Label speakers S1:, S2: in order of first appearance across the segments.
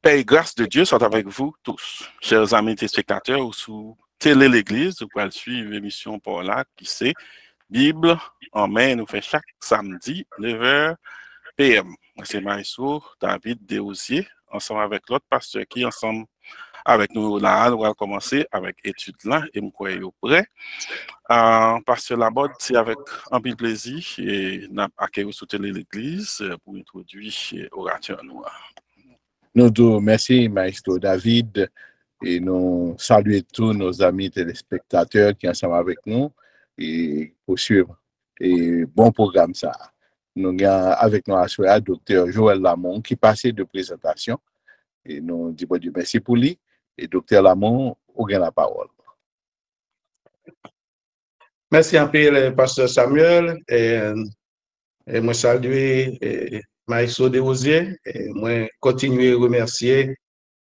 S1: Paix et grâce de Dieu sont avec vous tous, chers amis téléspectateurs ou sous Télé l'Église, vous pouvez suivre l'émission par là, qui c'est Bible en main, nous fait chaque samedi, 9h PM. C'est Maïsour, David Desosiers, ensemble avec l'autre pasteur qui est ensemble avec nous là. Nous allons commencer avec l'étude là, et nous croyons prêt. Pasteur Laborde, c'est avec un peu de plaisir et nous accueillons sous Télé l'Église pour introduire l'orateur noir.
S2: Nous te remercions, Maestro David, et nous saluons tous nos amis téléspectateurs qui sont ensemble avec nous et pour suivre. Et bon programme ça. Nous avons avec nous à Dr. Joël Lamont qui passait de présentation. Et nous disons bon Dieu merci pour lui. Et Dr. Lamont, vous avez la parole.
S3: Merci un peu, Pasteur Samuel. Et moi, saluer Maïso Desosiers. Et moi, continuer à remercier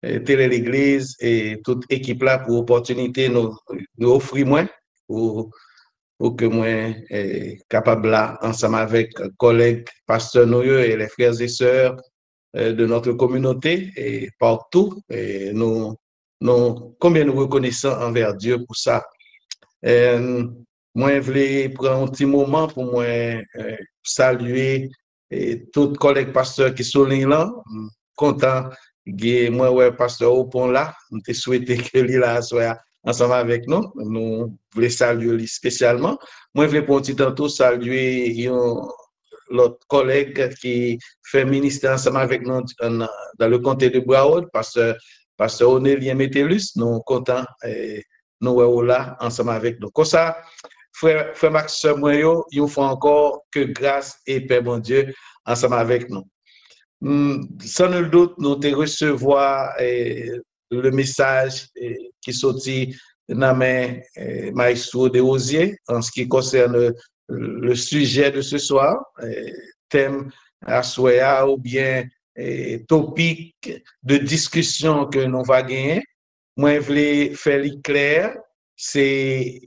S3: Télé l'Église et toute équipe là pour l'opportunité nous offrir moi pour que moi capable là ensemble avec collègues pasteurs nous et les frères et sœurs de notre communauté et partout et nous combien nous reconnaissons envers Dieu pour ça. Moi je voulais prendre un petit moment pour moi saluer tous les collègues pasteurs qui sont là, content. Moi, ouais, pasteur Opon là, on te souhaité que lui là soit ensemble avec nous. Nous voulons saluer lui spécialement. Moi, je voulais pour un petit temps saluer l'autre collègue qui fait ministère ensemble avec nous dans le comté de Broward, pasteur Onélien Métellus. Nous contents nous sommes là ensemble avec nous. Comme ça, frère Max, moi, il faut encore que grâce et paix, bon Dieu, ensemble avec nous. Sans nul doute, nous te recevoir le message qui sorti dans mes Maïso Desosiers en ce qui concerne le sujet de ce soir, thème à soya ou bien topic de discussion que nous va gagner. Moi, je voulais faire clair, c'est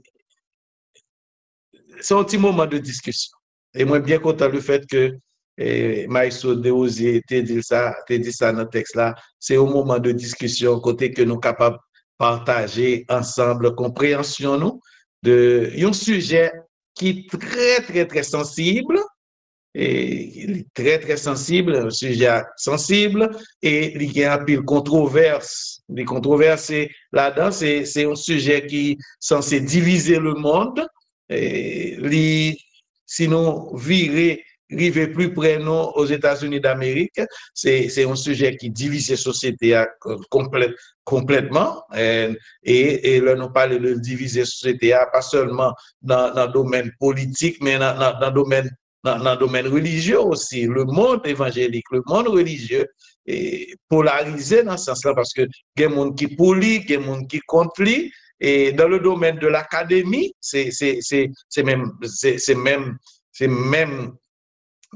S3: un petit moment de discussion. Et moi, bien content le fait que Maïso Desosiers te dit ça dans le texte là, c'est au moment de discussion côté que nous sommes capables de partager ensemble compréhension nous de un sujet qui est très sensible et très sensible, un sujet sensible et il y a un pile controverse. Les controverses là-dedans, c'est un sujet qui est censé diviser le monde et sinon virer arriver plus près nous aux États-Unis d'Amérique, c'est un sujet qui divise la société complètement. Et là, nous parlons de diviser la société, pas seulement dans le domaine politique, mais dans le domaine religieux aussi. Le monde évangélique, le monde religieux est polarisé dans ce sens-là parce que il y a des gens qui pour lui, il y a des gens qui contre lui. Et dans le domaine de l'académie, c'est même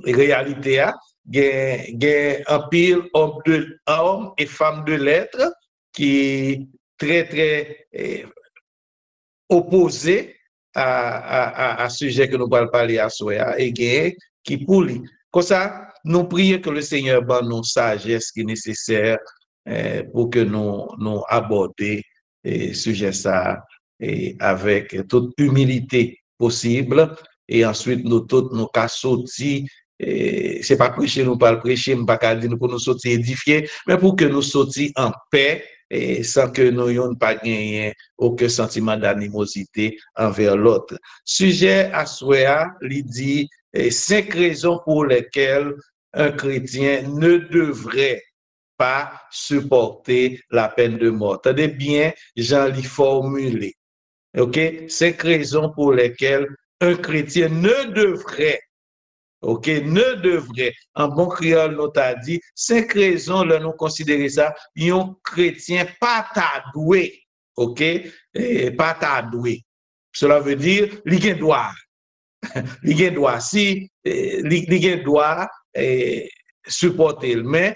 S3: réalité, il y a un pile hommes et femmes de lettres qui très opposés à sujet que nous allons parler à soi et qui pour lui. Comme ça, nous prions que le Seigneur donne nous sagesse qui est nécessaire pour que nous abordions le sujet ça avec toute humilité possible et ensuite nous tous nous sortir. C'est pas prêcher, nous pas prêcher, nous pas dire pour nous sortir édifiés, mais pour que nous sortions en paix et sans que nous n'ayons pas gagné aucun sentiment d'animosité envers l'autre. Sujet à souhait, il dit 5 raisons pour lesquelles un chrétien ne devrait pas supporter la peine de mort. Tenez bien, Jean l'y formulé. OK? 5 raisons pour lesquelles un chrétien ne devrait. OK, ne devrait. En bon créole, nous t'a dit, 5 raisons, là, nous considérer ça, un chrétien pas tadoué. OK, pas tadoué. Cela veut dire, il a droit. Il a droit. Si, il a droit, supporter. Mais,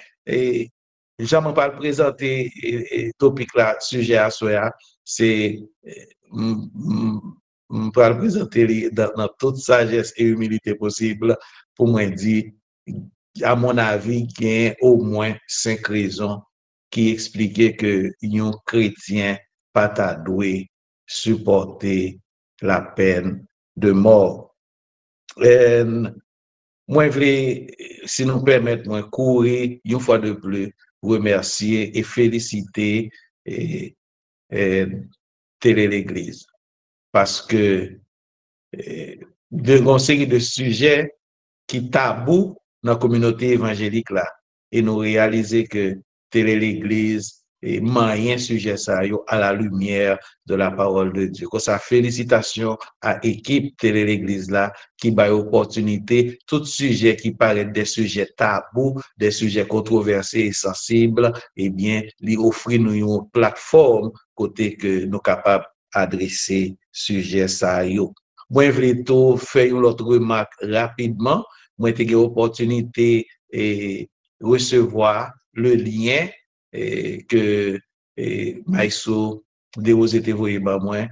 S3: j'aimerais pas le présenter, topic là, sujet à soi, c'est, je vais le présenter dans toute sagesse et humilité possible pour moi dire, à mon avis, il y a au moins 5 raisons qui expliquait que un chrétien pas ta doué supporter la peine de mort. Moi, si nous permettez, moi, courir une fois de plus, remercier et féliciter Télé l'Église. Parce que une série de sujets qui tabou dans la communauté évangélique là, et nous réaliser que Télé l'Église et moyen sujet ça à la lumière de la parole de Dieu. Que ça, félicitations à l'équipe Télé l'Église là qui a opportunité, tout sujet qui paraît des sujets tabous, des sujets controversés et sensibles, eh bien, lui offrir nous une plateforme côté que nous capables d'adresser sujet ça yo. Moi, je voulais tout faire une autre remarque rapidement. Moi, j'ai eu l'opportunité de recevoir le lien que Maïso Déosé te voyé par moi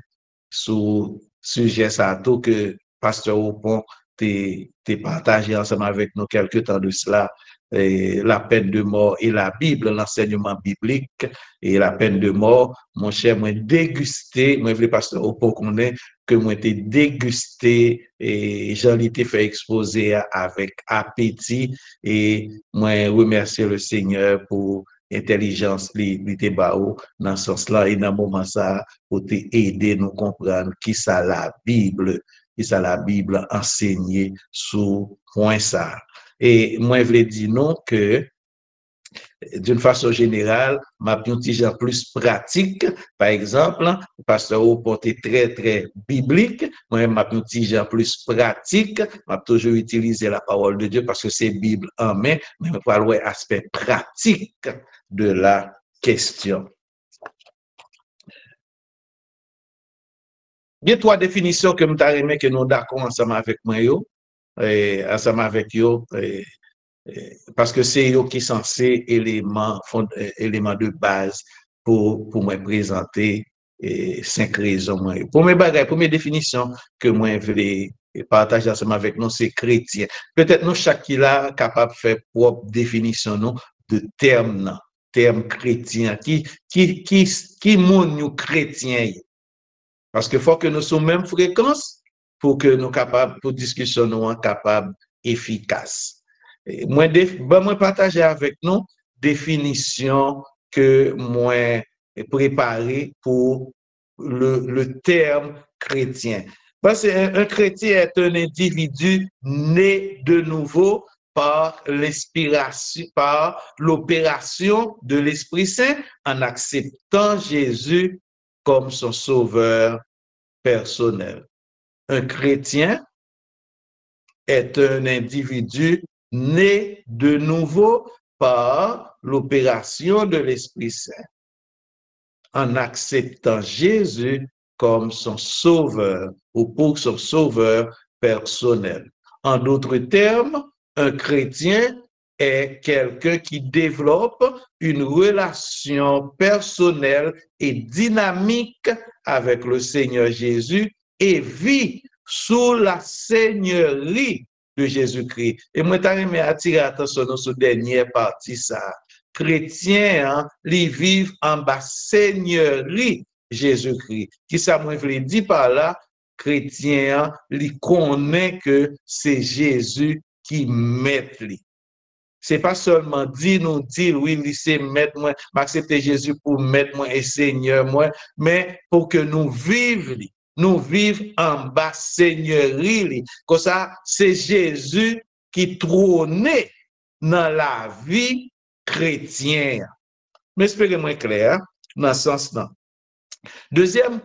S3: sur sujet ça tout que pasteur Opon t'es partagé ensemble avec nous quelques temps de cela, la peine de mort et la Bible, l'enseignement biblique et la peine de mort. Mon cher, moi dégusté, moi le pasteur Opon connaît que moi t'ai dégusté et j'en ai fait exposer avec appétit et moi remercier le Seigneur pour intelligence li te bao dans ce sens-là et dans le moment ça pour aider nous comprendre qui ça la Bible enseignée sous point ça. Et moi je voulais dire non que d'une façon générale, ma petit plus pratique, par exemple, pasteur au porté très biblique, moi ma petit plus pratique, m'a toujours utilisé la parole de Dieu parce que c'est Bible en main, mais on va voir l'aspect pratique de la question. Il y a trois définitions que je t'ai que nous d'accord ensemble avec moi, ensemble avec yo, parce que c'est eux qui sont censés éléments de base pour me présenter 5 raisons. Première définition que moi je voulais partager ensemble avec nous, c'est chrétien. Peut-être nous chaque là capable de faire propre définition non, de terme chrétien qui monde nous chrétien. Parce que faut que nous soyons même fréquence pour que nous capables pour discussion nous capable efficace. Moi partager avec nous définition que moi préparé pour le terme chrétien. Parce qu'un chrétien est un individu né de nouveau par l'inspiration, par l'opération de l'Esprit Saint en acceptant Jésus comme son sauveur personnel. Un chrétien est un individu né de nouveau par l'opération de l'Esprit Saint, en acceptant Jésus comme son sauveur ou pour son sauveur personnel. En d'autres termes, un chrétien est quelqu'un qui développe une relation personnelle et dynamique avec le Seigneur Jésus et vit sous la seigneurie de Jésus-Christ. Et moi, je attirer l'attention sur la dernière partie, ça. Chrétiens, ils vivent en bas seigneurie Jésus-Christ. Qui ça, moi, je dis par là, chrétiens, ils connaissent que c'est Jésus qui met lui. C'est pas seulement dire oui, c'est mettre moi, m'accepter Jésus pour mettre moi et Seigneur moi, mais pour que nous vivions en bas seigneurie. Comme ça, c'est Jésus qui trône dans la vie chrétienne. Mais espérez-moi clair, dans ce sens-là. Deuxième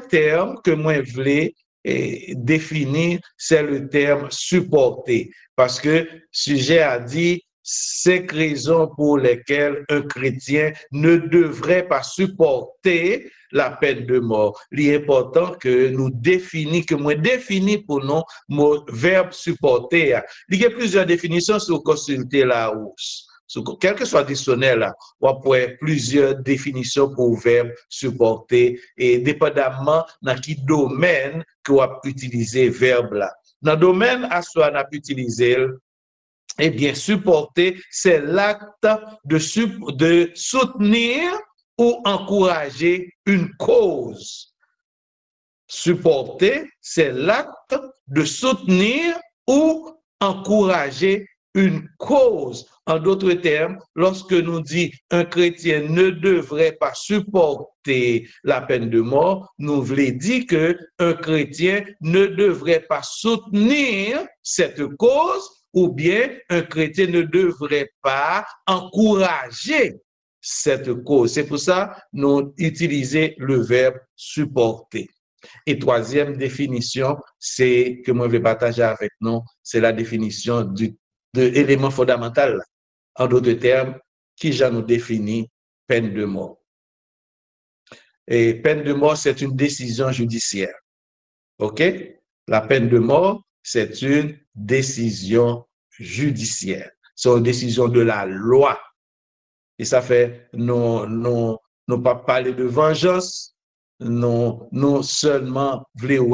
S3: terme que moi je voulais définir, c'est le terme supporter. Parce que sujet a dit 5 raisons pour lesquelles un chrétien ne devrait pas supporter la peine de mort. L'important que nous définissons, que moi définis pour nous, le verbe supporter. Il y a plusieurs définitions sur consulter la hausse. Quel que soit le dictionnaire, on a plusieurs définitions pour le verbe supporter et dépendamment dans quel domaine qu'on a utilisé le verbe là. Dans le domaine à soi, on a utilisé Eh bien, supporter, c'est l'acte de soutenir ou encourager une cause. Supporter, c'est l'acte de soutenir ou encourager une cause. En d'autres termes, lorsque nous dit un chrétien ne devrait pas supporter la peine de mort, nous voulons dire que un chrétien ne devrait pas soutenir cette cause ou bien un chrétien ne devrait pas encourager cette cause. C'est pour ça que nous utilisons le verbe supporter. Et troisième définition, c'est que moi je vais partager avec nous, c'est la définition de l'élément fondamental. En d'autres termes, qui já nous définit peine de mort. Et peine de mort, c'est une décision judiciaire. OK? La peine de mort, c'est une décision judiciaire. C'est une décision de la loi. Et ça fait, non pas parler de vengeance, non seulement voulons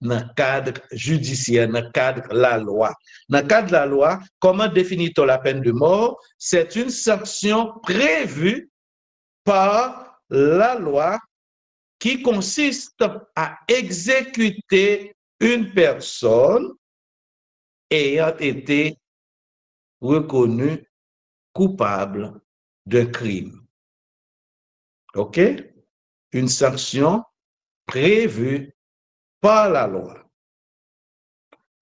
S3: dans le cadre judiciaire, dans le cadre de la loi. Dans le cadre de la loi, comment définit-on la peine de mort? C'est une sanction prévue par la loi qui consiste à exécuter une personne ayant été reconnue coupable d'un crime. OK? Une sanction prévue par la loi.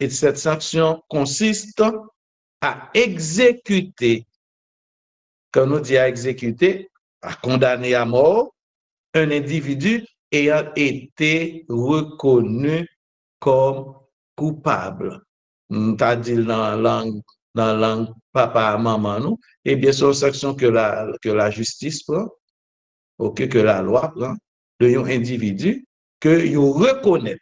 S3: Et cette sanction consiste à exécuter, quand on dit à exécuter, à condamner à mort un individu ayant été reconnu comme coupable. On t'a dit dans la langue papa, maman, non? Eh bien, c'est une sanction que la justice prend, okay, que la loi prend, de un individu, que il reconnaît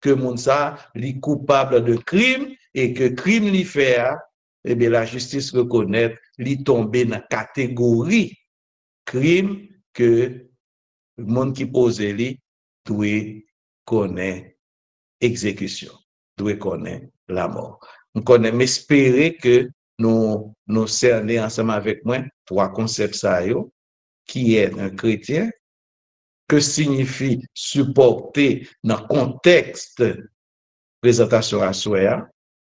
S3: que Mounsa est coupable de crime et que crime li fait, eh bien, la justice reconnaît li tombé dans la catégorie crime que le monde qui pose li doit connaître exécution, doit connaître la mort. On connaît, m'espérer que nous cernons ensemble avec moi trois concepts ça yo, qui est un chrétien, que signifie supporter dans le contexte présentation à soi,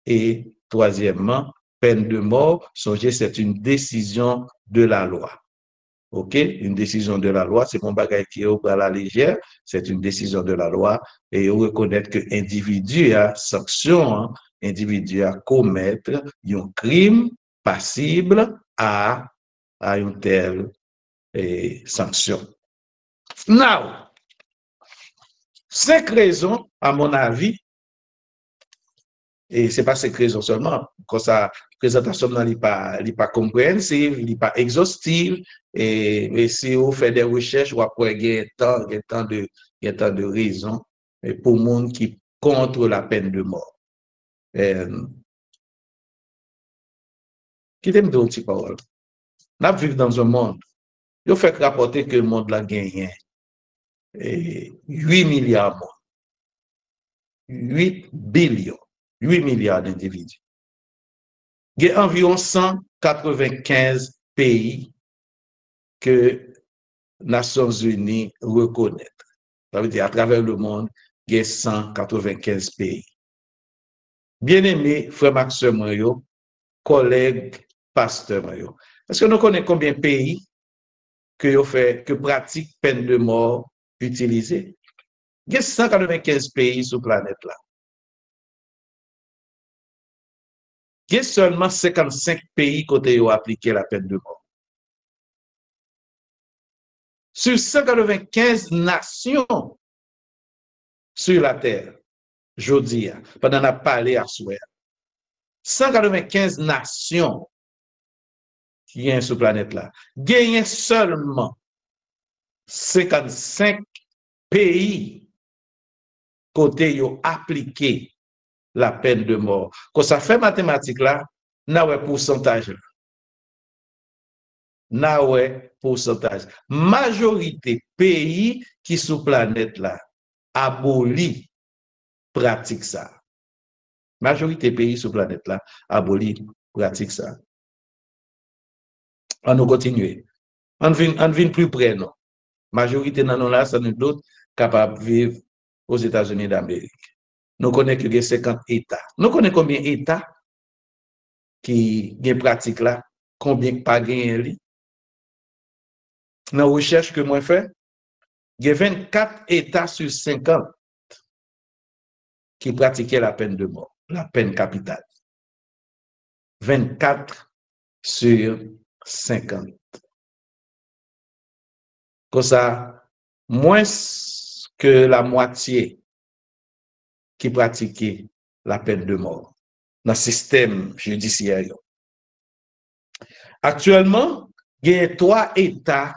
S3: et troisièmement, peine de mort, songez, c'est une décision de la loi. OK? Une décision de la loi, c'est mon bagage qui est à la légère, c'est une décision de la loi, et reconnaître que l'individu a sanction, individu a commettre un crime passible à une telle sanction. Now, 5 raisons, à mon avis, et ce n'est pas 5 raisons seulement, quand ça, présentation n'est pas compréhensive, n'est pas exhaustive, mais si vous faites des recherches, vous pouvez gagner tant de raisons pour le monde qui contre la peine de mort. Qui t'aime de petite parole? Nous vivons dans un monde, il faut rapporter que le monde a gagné 8 milliards de morts. 8 milliards d'individus. Il y a environ 195 pays que Nations Unies reconnaissent. Ça veut dire à travers le monde, il y a 195 pays. Bien-aimés, frères Maxime Moyo, collègues, pasteurs Moyo, est-ce que nous connaissons combien de pays que pratiquent peine de mort utilisée? Il y a 195 pays sur la planète là. Il y a seulement 55 pays qui ont appliqué la peine de mort. Sur 195 nations sur la terre, je dis, pendant la parlé à soi, 195 nations qui sont sur la planète là, il y a seulement 55 pays qui ont appliqué la peine de mort. Quand ça fait mathématique là, n'a un pourcentage. N'a un pourcentage. Majorité pays qui sur planète là aboli pratique ça. Majorité pays sur planète là aboli pratique ça. On nous continue. On vient plus près, non. Majorité dans nous là, c'est nous d'autres capables de vivre aux États-Unis d'Amérique. Nous connaissons que 50 États. Nous connaissons combien d'États qui ont pratique là, combien pas gagné. Dans la recherche que moi fait, il y a 24 États sur 50 qui pratiquaient la peine de mort, la peine capitale. 24 sur 50. Comme ça, moins que la moitié qui pratiquaient la peine de mort dans le système judiciaire. Actuellement, il y a 3 États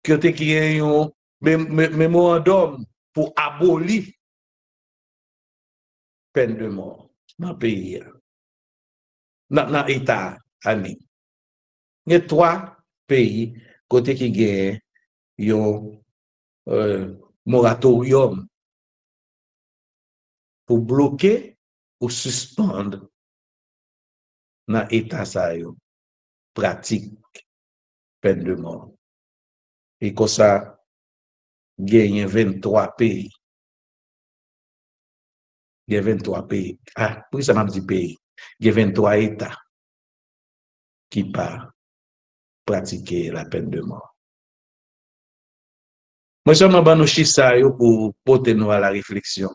S3: qui ont créé un mémorandum pour abolir la peine de mort dans le pays. Dans l'État, ami. Il y a 3 pays côté qui gagnent un moratorium pour bloquer ou suspendre dans l'État ça pratique peine de mort. Et comme ça, gagne 23 pays. Il y a 23 pays. Ah, pour ça m'a dit pays. Il y a 23 États qui pas pratiquer la peine de mort. Moi, je vais nous chiffres pour porter nous à la réflexion.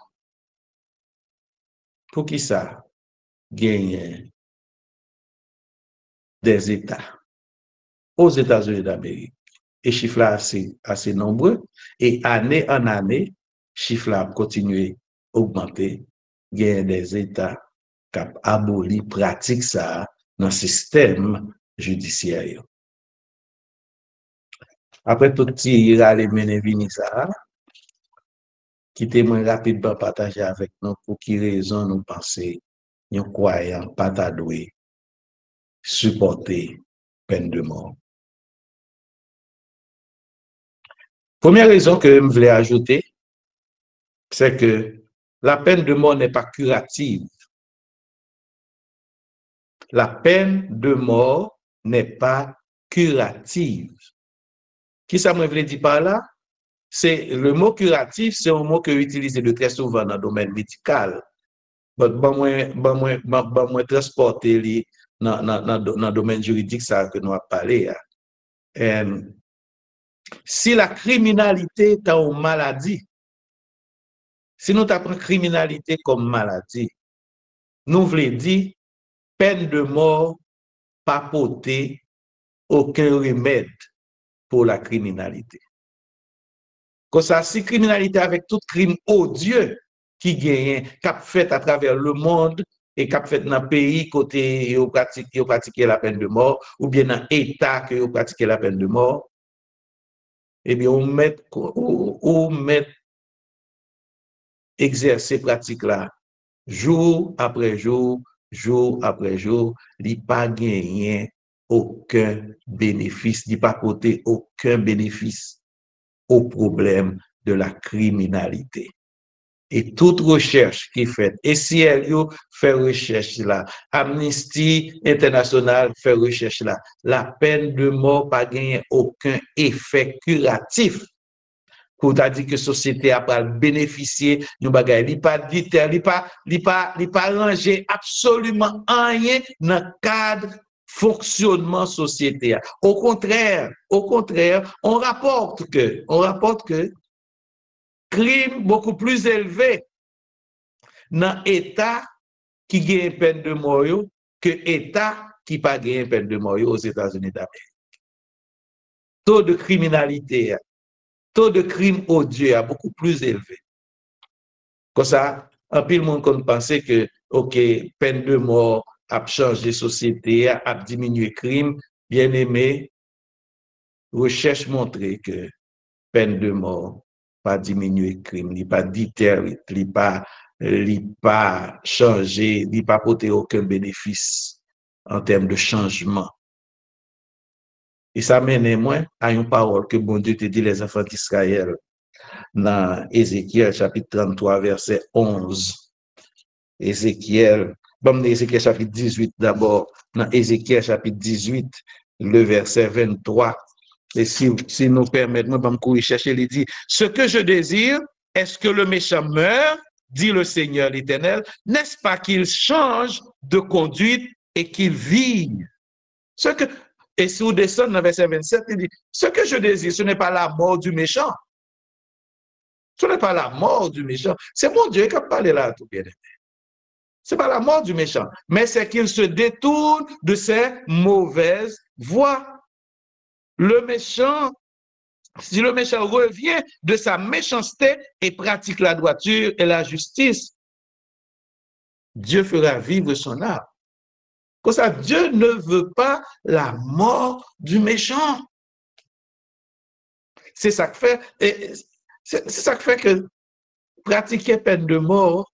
S3: Pour qui ça gagne des États aux États-Unis d'Amérique? Et chiffres là assez nombreux. Et année en année, chiffres là continuent à augmenter. Il y a des États qui ont aboli pratique ça dans le système judiciaire. Après tout petit râle mené vini ça, qui témoin rapidement partager avec nous pour qui raison nous penser nous croyons pas doué supporter peine de mort. Première raison que je voulais ajouter, c'est que la peine de mort n'est pas curative. La peine de mort n'est pas curative. Qui ça me voulait dire par là? C'est le mot curatif, c'est un mot que j'utilise de très souvent dans le domaine médical. Moi transporter dans le domaine juridique ça que nous avons parlé. Si la criminalité est une maladie, si nous apprenons criminalité comme maladie, nous voulons dire peine de mort, pas porter aucun remède pour la criminalité. Comme ça, si criminalité avec tout crime odieux qui gagne, qui a fait à travers le monde et qui a fait dans le pays côté où pratiqué la peine de mort, ou bien dans l'État qui a pratiqué la peine de mort, eh bien, on met exercer pratique là, jour après jour, jour après jour, il n'y a pas gagné aucun bénéfice, il n'y a pas porté aucun bénéfice au problème de la criminalité. Et toute recherche qui est faite, et si elle fait recherche là, Amnesty International fait recherche là, la peine de mort n'a pas gagné aucun effet curatif. Pour dire que la société a pas bénéficié de bagaille, il pas dit, il pas rangé absolument rien dans le cadre fonctionnement société. Au contraire, on rapporte que crime beaucoup plus élevé dans l'État qui gagne peine de mort que l'État qui pas gagne peine de mort aux États-Unis d'Amérique. Taux de criminalité, taux de crime odieux est beaucoup plus élevé. Comme ça, un peu le monde pense que, OK, peine de mort a changé société, a diminué crime. Bien aimé, recherche montré que peine de mort pas diminué crime, il pas déterré, il pas changé, il pas porté aucun bénéfice en termes de changement. Et ça mène moi à une parole que bon Dieu te dit les enfants d'Israël dans Ézéchiel chapitre 33 verset 11. Ézéchiel Bon, Ézéchiel chapitre 18 d'abord. Dans Ézéchiel chapitre 18, le verset 23. Et si nous permettons, nous allons chercher, il dit, ce que je désire, est-ce que le méchant meurt, dit le Seigneur l'Éternel, n'est-ce pas qu'il change de conduite et qu'il vive? Et si vous descendez dans verset 27, il dit, ce que je désire, ce n'est pas la mort du méchant. Ce n'est pas la mort du méchant. C'est mon Dieu qui a parlé là, tout bien aimé. Ce n'est pas la mort du méchant, mais c'est qu'il se détourne de ses mauvaises voies. Le méchant, si le méchant revient de sa méchanceté et pratique la droiture et la justice, Dieu fera vivre son âme. Comme ça, Dieu ne veut pas la mort du méchant. C'est ça que fait, c'est ça que fait que pratiquer peine de mort,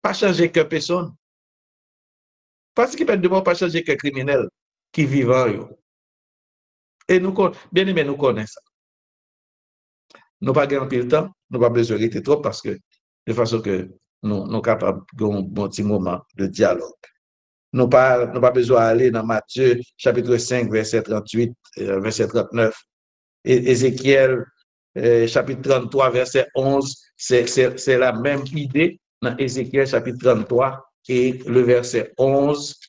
S3: pas changer que personne. Pratiquer peine de mort, pas changer que criminel qui vivent. Et nous, bien aimé, nous connaissons ça. Nous pas gagner le temps, nous pas besoin de trop parce que de façon que nous sommes capables d'un bon petit moment de dialogue. Nous pas besoin d'aller dans Matthieu chapitre 5, verset 38, verset 39. Et Ézéchiel chapitre 33, verset 11, c'est la même idée dans Ézéchiel chapitre 33 et le verset 11,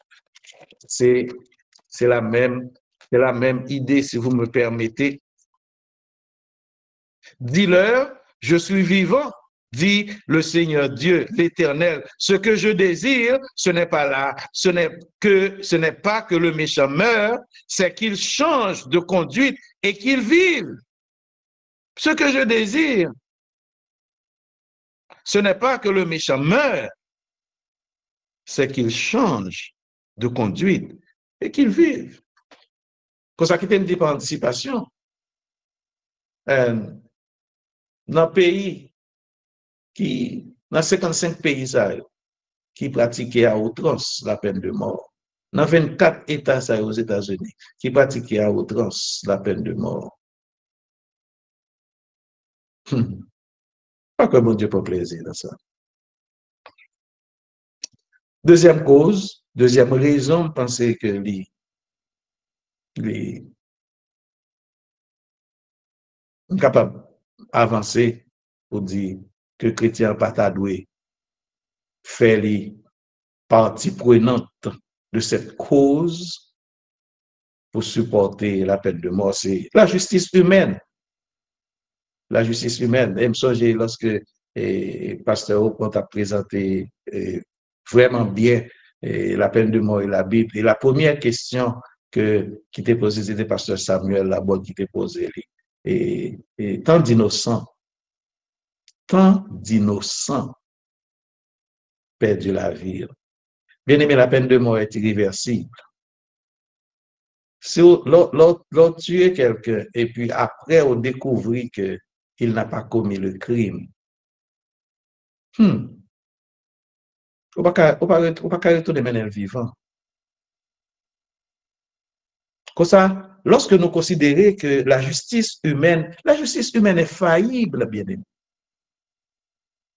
S3: c'est la même idée, si vous me permettez. Dis-leur, je suis vivant, dit le Seigneur Dieu, l'Éternel. Ce que je désire, ce n'est pas que le méchant meure, c'est qu'il change de conduite et qu'il vive. Ce que je désire, ce n'est pas que le méchant meure, c'est qu'il change de conduite et qu'il vive. Pour ça, qu'il y ait une petite anticipation. Dans le pays, dans 55 pays qui pratiquaient à outrance la peine de mort, dans 24 États aux États-Unis qui pratiquaient à outrance la peine de mort. Pas que mon Dieu pour plaisir dans ça. Deuxième cause, deuxième raison, penser que les capables d'avancer pour dire que les chrétiens pas doué faire les parties prenantes de cette cause pour supporter la peine de mort, c'est la justice humaine. La justice humaine. Et me songer lorsque Pasteur Opront a présenté vraiment bien la peine de mort et la Bible. Et la première question qui était posée, c'était Pasteur Samuel Laborde qui était posée. Et tant d'innocents perdu la vie. Bien aimé, la peine de mort est irréversible. Si l'on tue quelqu'un et puis après on découvrit qu'il n'a pas commis le crime, on ne peut pas retourner maintenant vivant. Comme ça, lorsque nous considérons que la justice humaine est faillible, bien aimé.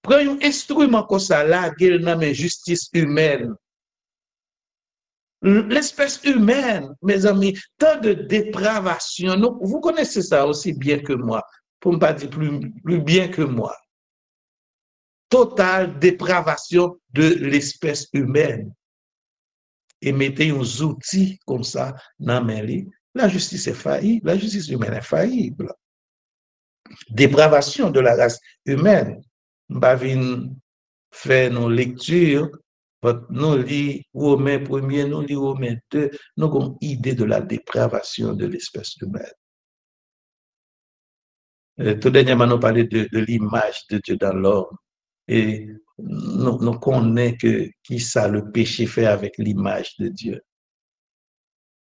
S3: Prenons un instrument comme ça là, qu'il nomme justice humaine. L'espèce humaine, mes amis, tant de dépravation, vous connaissez ça aussi bien que moi, pour ne pas dire plus bien que moi. Totale dépravation de l'espèce humaine. Et mettez uns outils comme ça dans mes mains. La justice est faillible, la justice humaine est faillible. Dépravation de la race humaine. Nous faire nos lectures. Nous lisons Romains 1er, nous lisons Romains 2, nous avons une idée de la dépravation de l'espèce humaine. Tout dernièrement, nous parlons de l'image de Dieu dans l'homme. Et nous connaissons qui ça le péché fait avec l'image de Dieu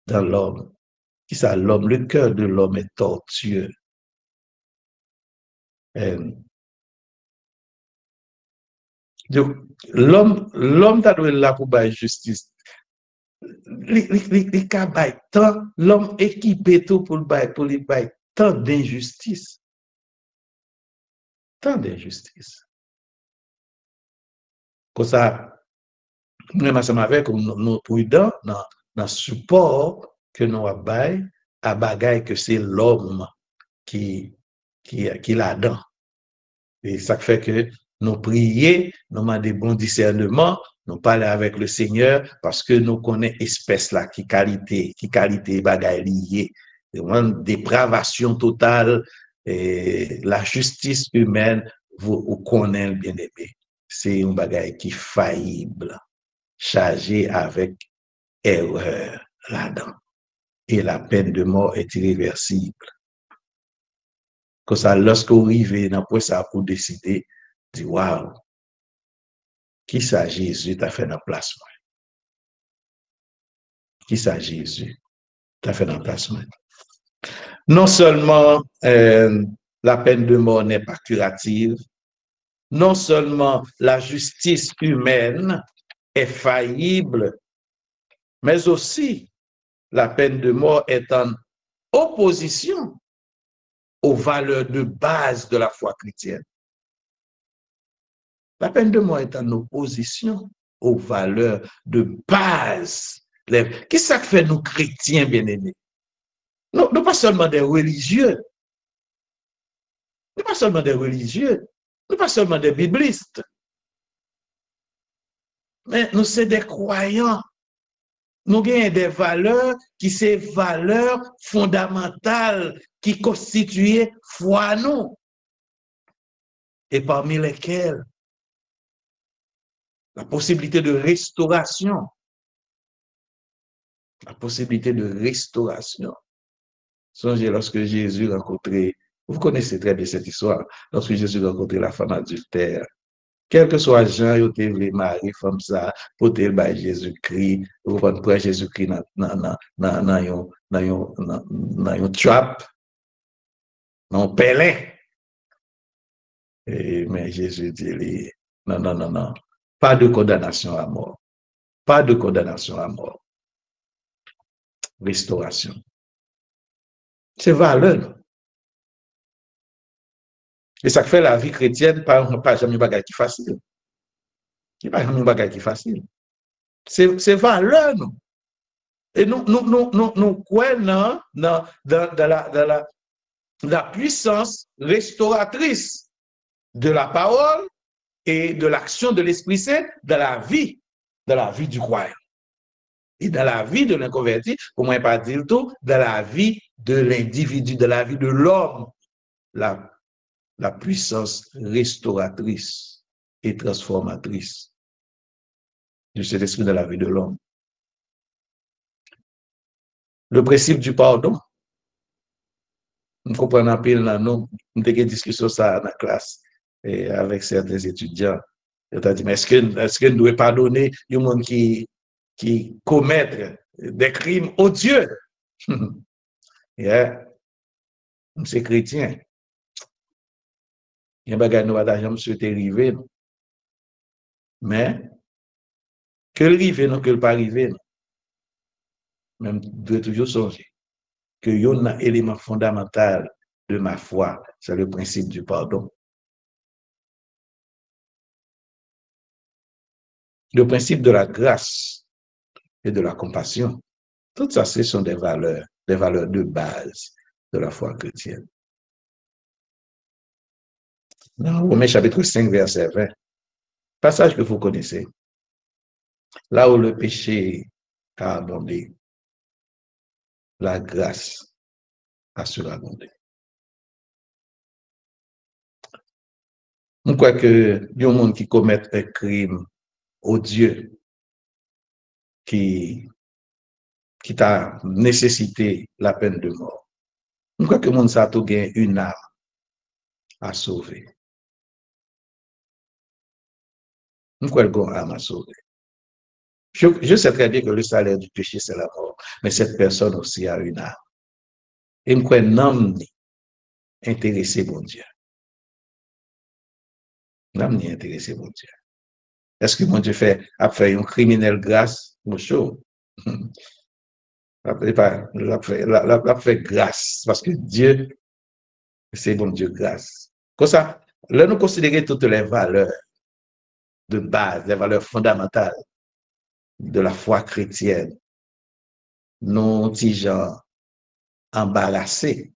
S3: dans l'homme. Qui ça l'homme, le cœur de l'homme est tortueux. L'homme t'a donné là pour faire justice. L'homme équipé tout pour le bail tant d'injustice. Tant d'injustice. Comme ça, nous, ensemble avec nous prudents dans le support que nous avons à bagaille que c'est l'homme qui là-dedans. Et ça fait que nous prions, nous avons des bons discernements, nous parlons avec le Seigneur parce que nous connaissons espèce là, qui qualité bagaille liée. Une dépravation totale, et la justice humaine, vous connaissez bien aimé. C'est un bagaille qui est faillible, chargé avec erreur là-dedans. Et la peine de mort est irréversible. Comme ça, lorsque vous arrivez dans le ça pour décider, dit waouh, qui ça Jésus t'a fait dans le placement? Qui ça Jésus t'a fait dans le placement? Non seulement la peine de mort n'est pas curative, non seulement la justice humaine est faillible, mais aussi la peine de mort est en opposition aux valeurs de base de la foi chrétienne. La peine de mort est en opposition aux valeurs de base. Qu'est-ce que ça fait nous chrétiens bien-aimés? Nous pas seulement des religieux. Nous pas seulement des religieux. Nous pas seulement des biblistes. Mais nous sommes des croyants. Nous avons des valeurs qui sont valeurs fondamentales qui constituent foi nous. Et parmi lesquelles la possibilité de restauration. La possibilité de restauration. Songez lorsque Jésus rencontrait, vous connaissez très bien cette histoire, lorsque Jésus rencontrait la femme adultère, quel que soit Jean, ou TV, Marie, femme ça, pour te le Jésus-Christ, vous prenez Jésus-Christ dans un trap, dans un pèlerin. Mais Jésus dit, non, pas de condamnation à mort. Pas de condamnation à mort. Restauration. C'est valeur. Et ça fait la vie chrétienne, pas jamais un bagage qui facile. Il n'y a pas jamais un bagage qui facile. C'est valeur, nous. Et nous croyons dans la puissance restauratrice de la parole et de l'action de l'Esprit Saint dans la vie du croyant. Et dans la vie de l'inconverti, pour moi, pas dire tout, dans la vie de l'individu, dans la vie de l'homme, la puissance restauratrice et transformatrice de cet esprit dans la vie de l'homme. Le principe du pardon. Nous comprenons un peu, nous avons une discussion ça dans la classe et avec certains étudiants. Ils ont dit, mais est-ce que nous devons pardonner les gens qui commettent des crimes odieux? Yeah. C'est chrétien. Il y a des gens qui ne souhaitent arriver. Mais, que le rive, non, que le pas arriver. Même, doit toujours songer que il y a un élément fondamental de ma foi, c'est le principe du pardon. Le principe de la grâce et de la compassion. Tout ça, ce sont des valeurs de base de la foi chrétienne. Dans Romains chapitre 5, verset 20, passage que vous connaissez, là où le péché a abondé, la grâce a surabondé. On croit que il y a un monde qui commet un crime odieux qui t'a nécessité la peine de mort. On croit que le monde ça a gagné une âme à sauver. On croit qu'il y a une âme à sauver. Je sais très bien que le salaire du péché, c'est la mort, mais cette personne aussi a une âme. Et je crois un âme intéressé, bon Dieu. L'âme n'est intéressé, bon Dieu. Est-ce que mon Dieu a fait un criminel grâce? Mon chaud. La fait grâce, parce que Dieu, c'est bon Dieu grâce. Comme ça, là, nous considérons toutes les valeurs de base, des valeurs fondamentales de la foi chrétienne, non petits gens embarrassés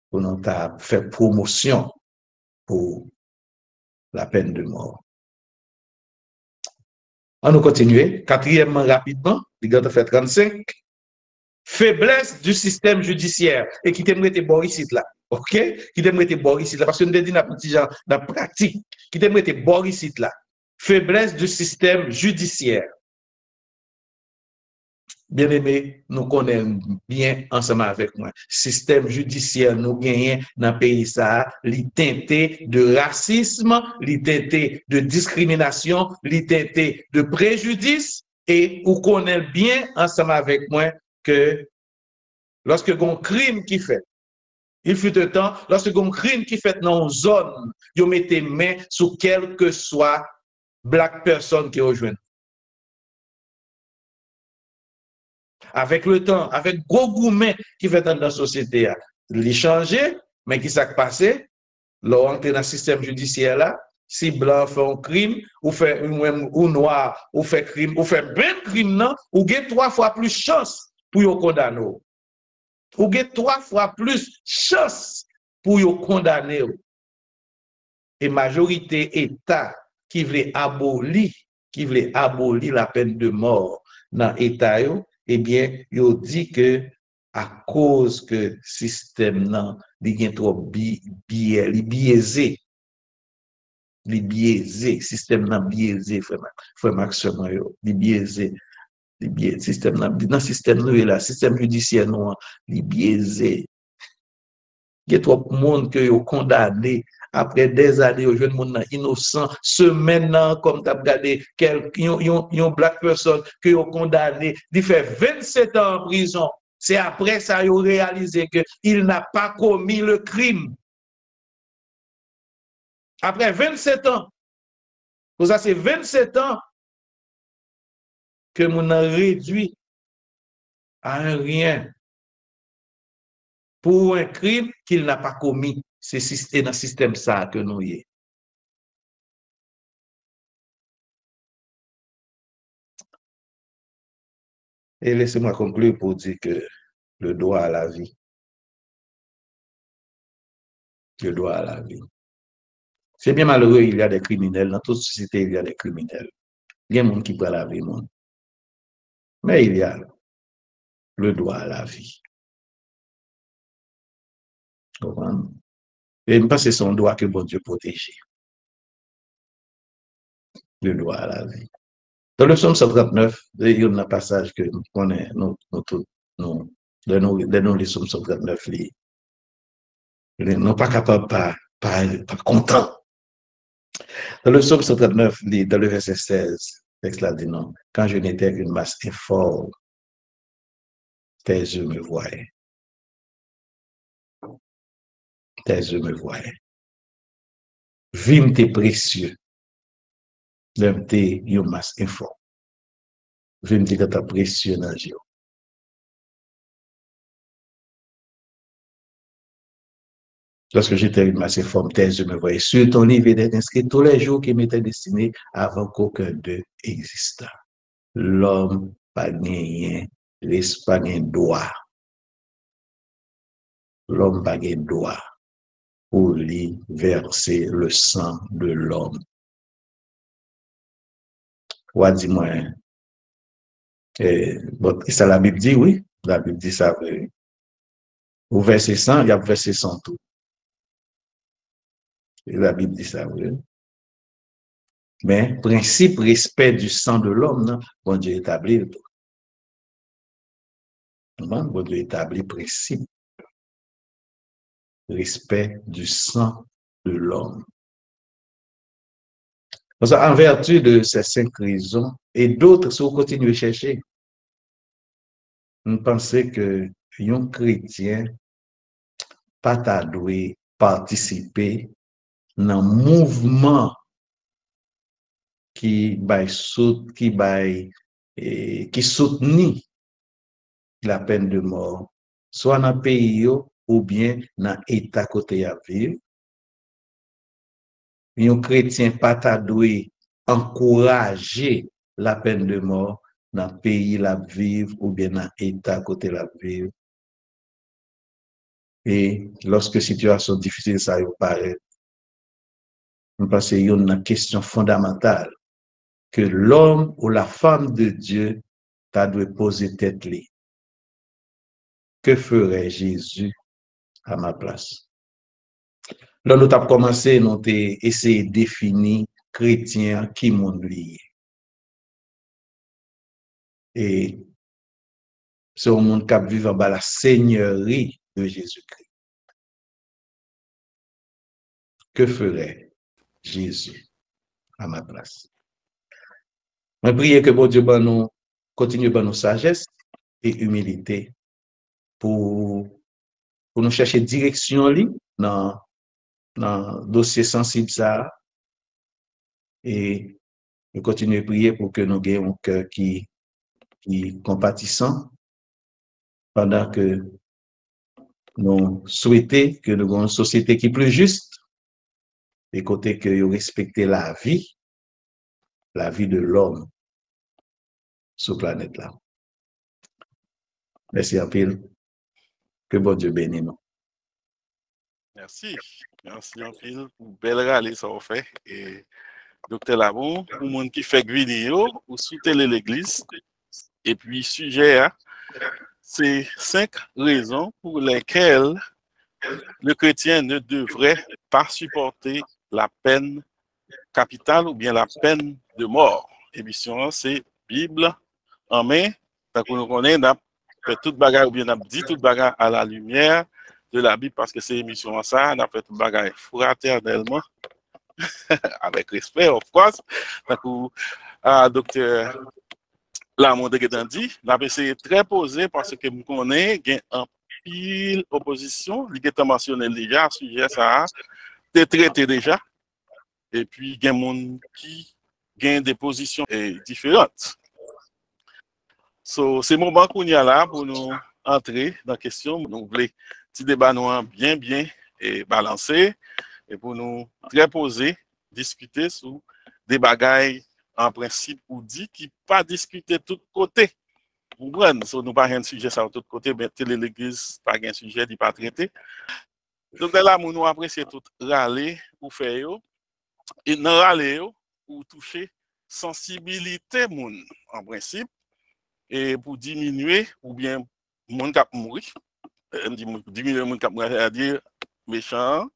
S3: pour nous faire promotion pour la peine de mort. On nous continue. Quatrièmement, rapidement, il fait 35. Faiblesse du système judiciaire. Et qui t'aimerait te bon ici là. OK? Qui t'aimerait te bon ici là. Parce que nous disons dans petit genre, dans la pratique, qui t'aimerait te bon ici là. Faiblesse du système judiciaire. Bien-aimé, nous connaissons bien ensemble avec moi. Système judiciaire, nous gagnons dans le pays ça, li teinté de racisme, li teinté de discrimination, li teinté de préjudice, et vous connaissez bien ensemble avec moi que lorsque un crime qui fait, il fut un temps, lorsque un crime qui fait dans une zone, vous mettez main sur quelle que soit black personne qui rejoint. Avec le temps, avec gros gourmet qui fait dans la société, il changé, mais qui s'est passé, l'on entre dans le système judiciaire là, si blanc fait un crime, ou fait ou noir, ou fait crime, ou fait ben crime non, ou gagne 3 fois plus chance pour yo condamner. Ou gagne 3 fois plus chance pour yo condamner. Et majorité État qui veut abolir la peine de mort dans l'État, eh bien, il dit que à cause que le système nan, il est trop biaisé. Le système nan biaisé, frère Maxime, il biaisé. Le système nan, dans le système nous là, système judiciaire nous, il biaisé. Il y a trop de monde qui est condamné après des années, au jeune monde innocent, semaine comme tu as regardé, une black person qui est condamné, il fait 27 ans en prison. C'est après ça qu'il a réalisé qu'il n'a pas commis le crime. Après 27 ans, pour ça c'est 27 ans que mon a réduit à un rien pour un crime qu'il n'a pas commis. C'est dans le système ça que nous y est. Et laissez-moi conclure pour dire que le droit à la vie. Le droit à la vie. C'est bien malheureux, il y a des criminels. Dans toute société, il y a des criminels. Il y a des gens qui prennent la vie, monde. Mais il y a le droit à la vie. Et je pense que c'est son droit que bon Dieu protège. Le droit à la vie. Dans le psaume 139, il y a un passage que nous connaissons, nous, les psaumes 139, nous ne sommes pas capables, pas contents. Dans le psaume 139, dans le verset 16, texte là dit non, quand je n'étais qu'une masse informe, tes yeux me voyaient. Tes yeux me voyaient. Vim t'es précieux. Vim t'es une masse informe. Vim t'es quand précieux dans le jour. Lorsque j'étais une masse informe, tes yeux me voyaient. Sur ton livre était inscrit tous les jours qui m'étaient destinés avant qu'aucun d'eux existât. L'homme pas gagné, l'espagne droit. L'homme pas gagné droit pour lui verser le sang de l'homme. Ouais, dis-moi, bon, ça la Bible dit, oui, la Bible dit ça. Vous versez 100, il y a versé 100 tout. Et la Bible dit ça, oui. Mais, principe respect du sang de l'homme, bon Dieu établit. Bon Dieu établit principe respect du sang de l'homme. En vertu de ces 5 raisons, et d'autres, si vous continuez à chercher, nous pensons que un chrétien pas doit participer dans le mouvement qui soutenit la peine de mort, soit dans le pays ou bien dans l'État côté à vivre. Un chrétien pas doit encourager la peine de mort dans le pays la vivre ou bien dans l'État côté la vivre. Et lorsque situation difficile ça y paraît, je pense que c'est une question fondamentale que l'homme ou la femme de Dieu doit poser tête li. Que ferait Jésus à ma place? Là, nous avons commencé, nous avons essayé de définir chrétien qui monde lié. Et c'est un monde qui vit dans la seigneurie de Jésus-Christ. Que ferait Jésus à ma place? Je prie que bon Dieu nous continue à nous sagesse et humilité pour nous chercher direction dans le dossier sensible ça et nous continuer à prier pour que nous ayons un cœur qui compatissant pendant que nous souhaitons que nous ayons une société qui est plus juste et côté que nous respectons la vie de l'homme sur la planète là. Merci un peu. Que bon Dieu bénisse nous.
S1: Merci. Merci un peu pour belle râler ça fait. Et Docteur Lamour, pour le monde qui fait vidéo ou soutenir l'église. Et puis, sujet, c'est 5 raisons pour lesquelles le chrétien ne devrait pas supporter la peine capitale ou bien la peine de mort. L'émission, c'est Bible en main. Donc, nous connaissons, on a fait toute bagarre ou bien on a dit toute bagarre à la lumière de la Bible parce que c'est émission ça, on a fait toute bagarre fraternellement, avec respect, of course. Donc, docteur Lamour de Guédandi, on a essayé très posé parce que nous connaissons un pile opposition, il est mentionné déjà, sujet ça, c'est traité déjà. Et puis, il y a des gens qui ont des positions différentes. So, c'est le moment qu'on y a là pour nous entrer dans la question. Nous voulons petit débat bien balancé et pour nous très poser, discuter sur des bagailles en principe ou dit qui pas discuter de tous côtés. Vous comprenez? So, nous pas un sujet ça de tous côtés, mais l'église pas un sujet qui pas traité. Donc là, nous apprécions tout râler ou faire. Et dans râler ou toucher sensibilité moun en principe et pour diminuer ou bien moun k'ap mourir diminuer moun k'ap mourir c'est-à-dire méchant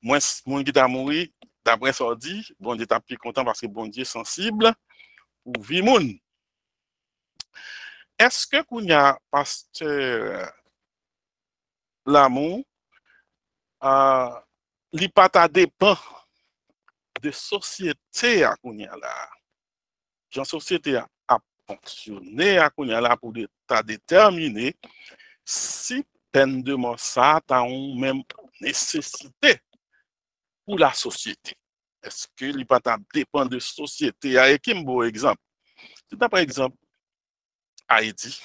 S1: moins moun qui t'a mouru d'après ça dit bon Dieu t'a plus content parce que bon Dieu sensible pour vie moun. Est-ce que qu'on y a pasteur Lamour li pas ta dépend de société à qu'on y a là. Genre société a fonctionné à qu'on y a là pour déterminer si peine de mort ça a une même nécessité pour la société. Est-ce que li pas ta dépend de société à un beau exemple. C'est par exemple Haïti.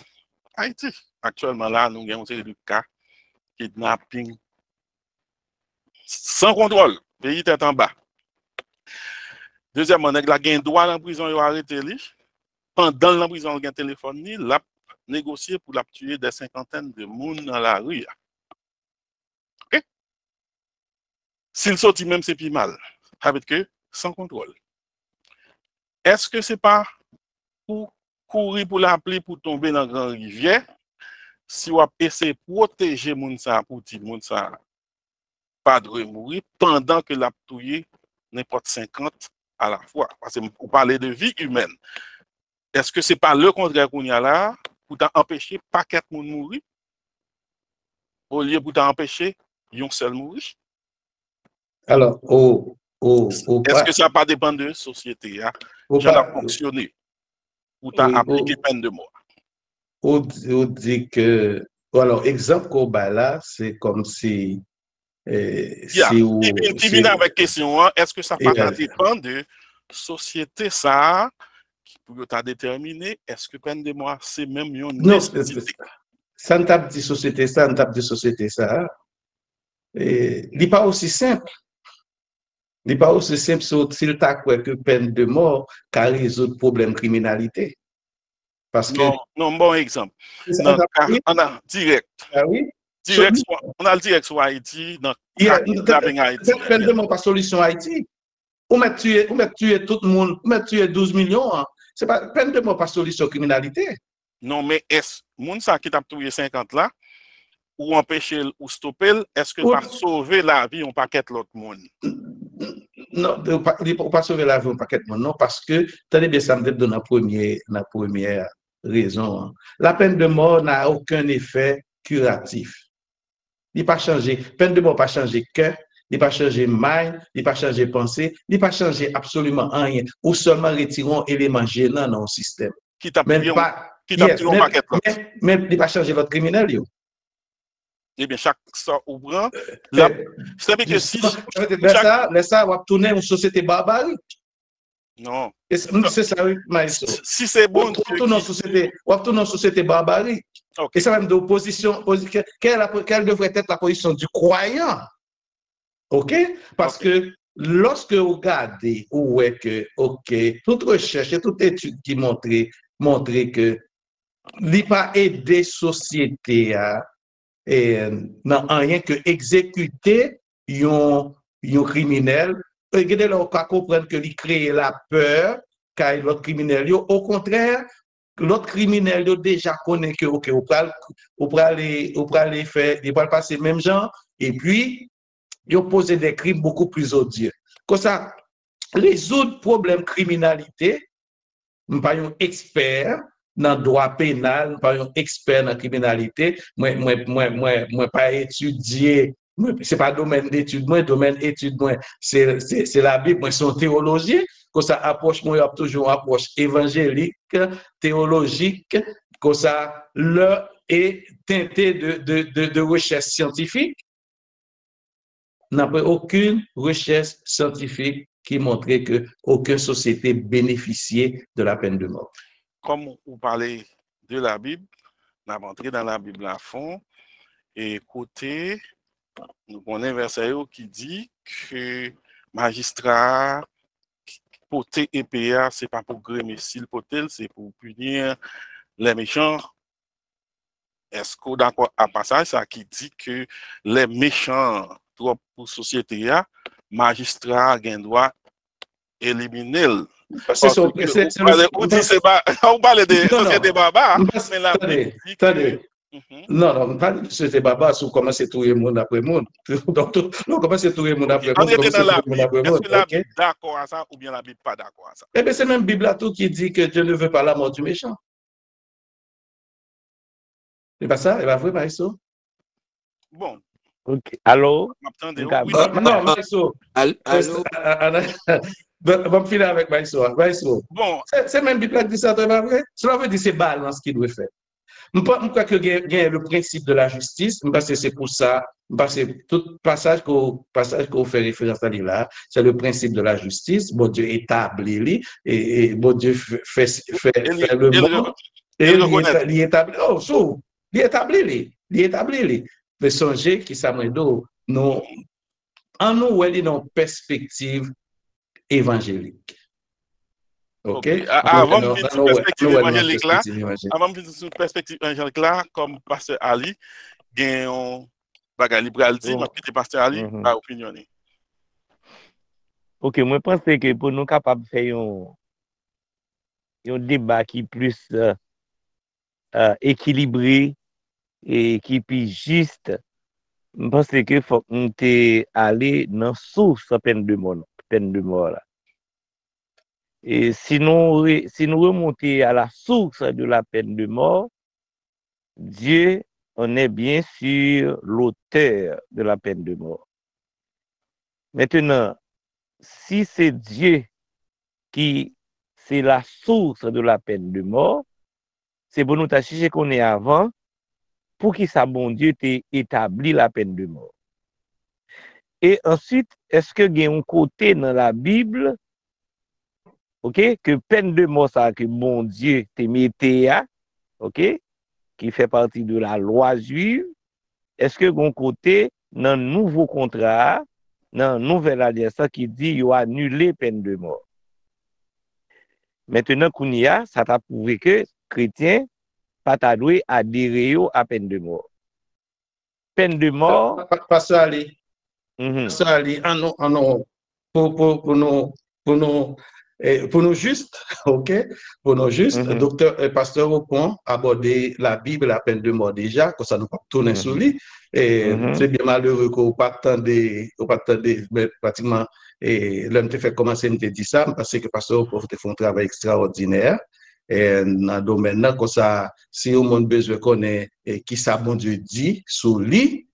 S1: Haïti actuellement là nous avons une cas kidnapping sans contrôle, pays tête en bas. Deuxièmement, la gain droit dans la prison, il a arrêté lui. Pendant la prison, il a un téléphone, il a négocié pour la tuer des cinquantaines de monde dans la rue. Okay? S'il sortit même, c'est plus mal. Avec que, sans contrôle. Est-ce que c'est pas pour courir pour l'appeler pour tomber dans la grande rivière? Si on essaie de protéger moun ça pour dire moun ça pas de mourir pendant que la tuer n'importe 50 à la fois. Parce que vous parlez de vie humaine. Est-ce que ce n'est pas le contraire qu'on y a là pour t'empêcher pas quatre moun mourir au lieu pour t'empêcher un seul mourir?
S3: Alors,
S1: est-ce que ça n'a pas dépend de la société? J'en ai fonctionné pour t'appliquer peine de mort.
S3: On dit que, alors, exemple qu'on bat là, c'est comme si
S1: qui vient avec question, est-ce que ça pas dépend de société ça pour ta déterminer est-ce que peine de mort c'est même une nécessité?
S3: Ça ne tape de société ça, ne tape de société ça. Et n'est pas aussi simple. Il n'est pas aussi simple s'il t'a quoi que peine de mort qu'à résoudre problème criminalité. Parce que,
S1: Non, bon exemple.
S3: ça,
S1: Donc, on a direct.
S3: ah oui,
S1: On a le direct sur Haïti, donc,
S3: kidnapping
S1: Haïti.
S3: peine de mort par solution Haïti. Ou mettre tuer tout le monde, ou mettre tuer 12 millions, hein. C'est pas peine de mort par solution criminalité.
S1: Non, mais est-ce moun ça qui t'a tué 50 là, ou empêcher ou stopper, est-ce que pas sauver la vie on paquet l'autre monde?
S3: Non, pas sauver la vie on paquet monde, non, parce que, tenez bien, ça me dit dans la première raison. Hein. La peine de mort n'a aucun effet curatif. Il n'a pas changé. Peine de mort n'a pas changé cœur, il n'a pas changé mind, il n'a pas changé pensée, il n'a pas changé absolument rien. Ou seulement retirons éléments gênants dans le système.
S1: Qui t'a tué
S3: un paquet l'autre. Mais il n'a pas changé votre criminel, yo.
S1: Eh bien, chaque ça ouvrant, c'est que si.
S3: Laisse ça, on va tourner une société barbarique.
S1: Non.
S3: C'est ça, oui, Maïso.
S1: Si c'est bon.
S3: On tourne en société barbarique. Okay. Et ça même d'opposition. Quelle devrait être la position du croyant? OK? Parce que lorsque vous regardez, vous voyez que, OK, toute recherche et toute étude qui montrait que il pas aider société à non rien que exécuter un criminel. Regardez là, on peut comprendre que il crée la peur car l'autre criminel. Au contraire, l'autre criminel déjà connaît que OK, on peut aller faire, il va passer même genre et puis il pose des crimes beaucoup plus odieux. Comme ça, résoudre problème criminalité, nous pas un expert dans le droit pénal, pas un expert dans la criminalité, moi pas étudié, c'est pas domaine d'étude, domaine d'étude, c'est la Bible, moi son théologien, comme ça approche moi toujours une approche évangélique, théologique, comme ça le est teinté de recherche scientifique. N'a pas aucune recherche scientifique qui montrait que aucune société bénéficiait de la peine de mort.
S1: Comme vous parlez de la Bible, on a entré dans la Bible à fond, et côté, nous avons un verset qui dit que magistrat, poté et PA, c'est pas pour grémer s'il potel, c'est pour punir les méchants. Est-ce que d'accord à passage ça qui dit que les méchants trop pour société magistrat a droit éliminer.
S3: C'est ça.
S1: On parle de société baba, mais là,
S3: attendez. Non, pas de société baba, si vous commencez à tout le monde après le monde. Donc, on commence à tout le monde après le monde.
S1: Est-ce que la Bible est d'accord à ça ou bien la Bible pas d'accord à ça?
S3: Eh bien, c'est même Bible là tout qui dit que Dieu ne veut pas la mort du méchant. C'est pas ça? C'est pas vrai, Maïso?
S1: Bon.
S4: Ok. Allô?
S3: Non, Maïso.
S4: Allô?
S3: On va finir avec Maïso.
S1: Bon.
S3: C'est même Bible qui dit ça, c'est pas vrai? Cela veut dire que c'est balance qu'il doit faire. Je crois que il y a le principe de la justice, parce que c'est pour ça, parce que tout passage qu'on fait référence à là, c'est le principe de la justice. Bon Dieu établit, et bon Dieu fait le monde, et il établit. Oh, so, il établit. Mais songez qui s'amène nous, en nous, il y a une perspective évangélique. OK.
S1: Avant de cette perspective évangélique là, comme pasteur Ali, il y a un bagage liberal dit, mais pasteur Ali a opinionné.
S4: OK, moi je pense que pour nous capables de faire un débat qui est plus équilibré et qui est plus juste, je pense que faut nous aller dans source peine de mort là. Et si nous remontons à la source de la peine de mort, Dieu en est bien sûr l'auteur de la peine de mort. Maintenant, si c'est Dieu qui c'est la source de la peine de mort, c'est pour nous chercher qu'on est avant, pour qu'il ça bon Dieu t'ait établi la peine de mort. Et ensuite, est-ce que il y a un côté dans la Bible, OK, que peine de mort ça que bon Dieu te mette à, OK, qui fait partie de la loi juive, est-ce que bon côté dans le nouveau contrat dans Nouvelle Alliance qui dit qu'il a annulé peine de mort. Maintenant, Kounia, ça t'a prouvé que chrétien pas doué adhérer à peine de mort. Peine de mort.
S3: Pasteur Ali. Pasteur Ali, pour nous juste, ok, pour nous juste, pasteur Ocon a abordé la Bible, la peine de mort déjà, comme ça nous pas tourner sur lui. Et c'est bien malheureux qu'on pas attendé, mais pratiquement, et l'homme te fait commencer à me dire ça, parce que pasteur Ocon fait un travail extraordinaire. Et dans le domaine là, comme ça, si on a besoin de connaître qui ça bon Dieu dit sur lui,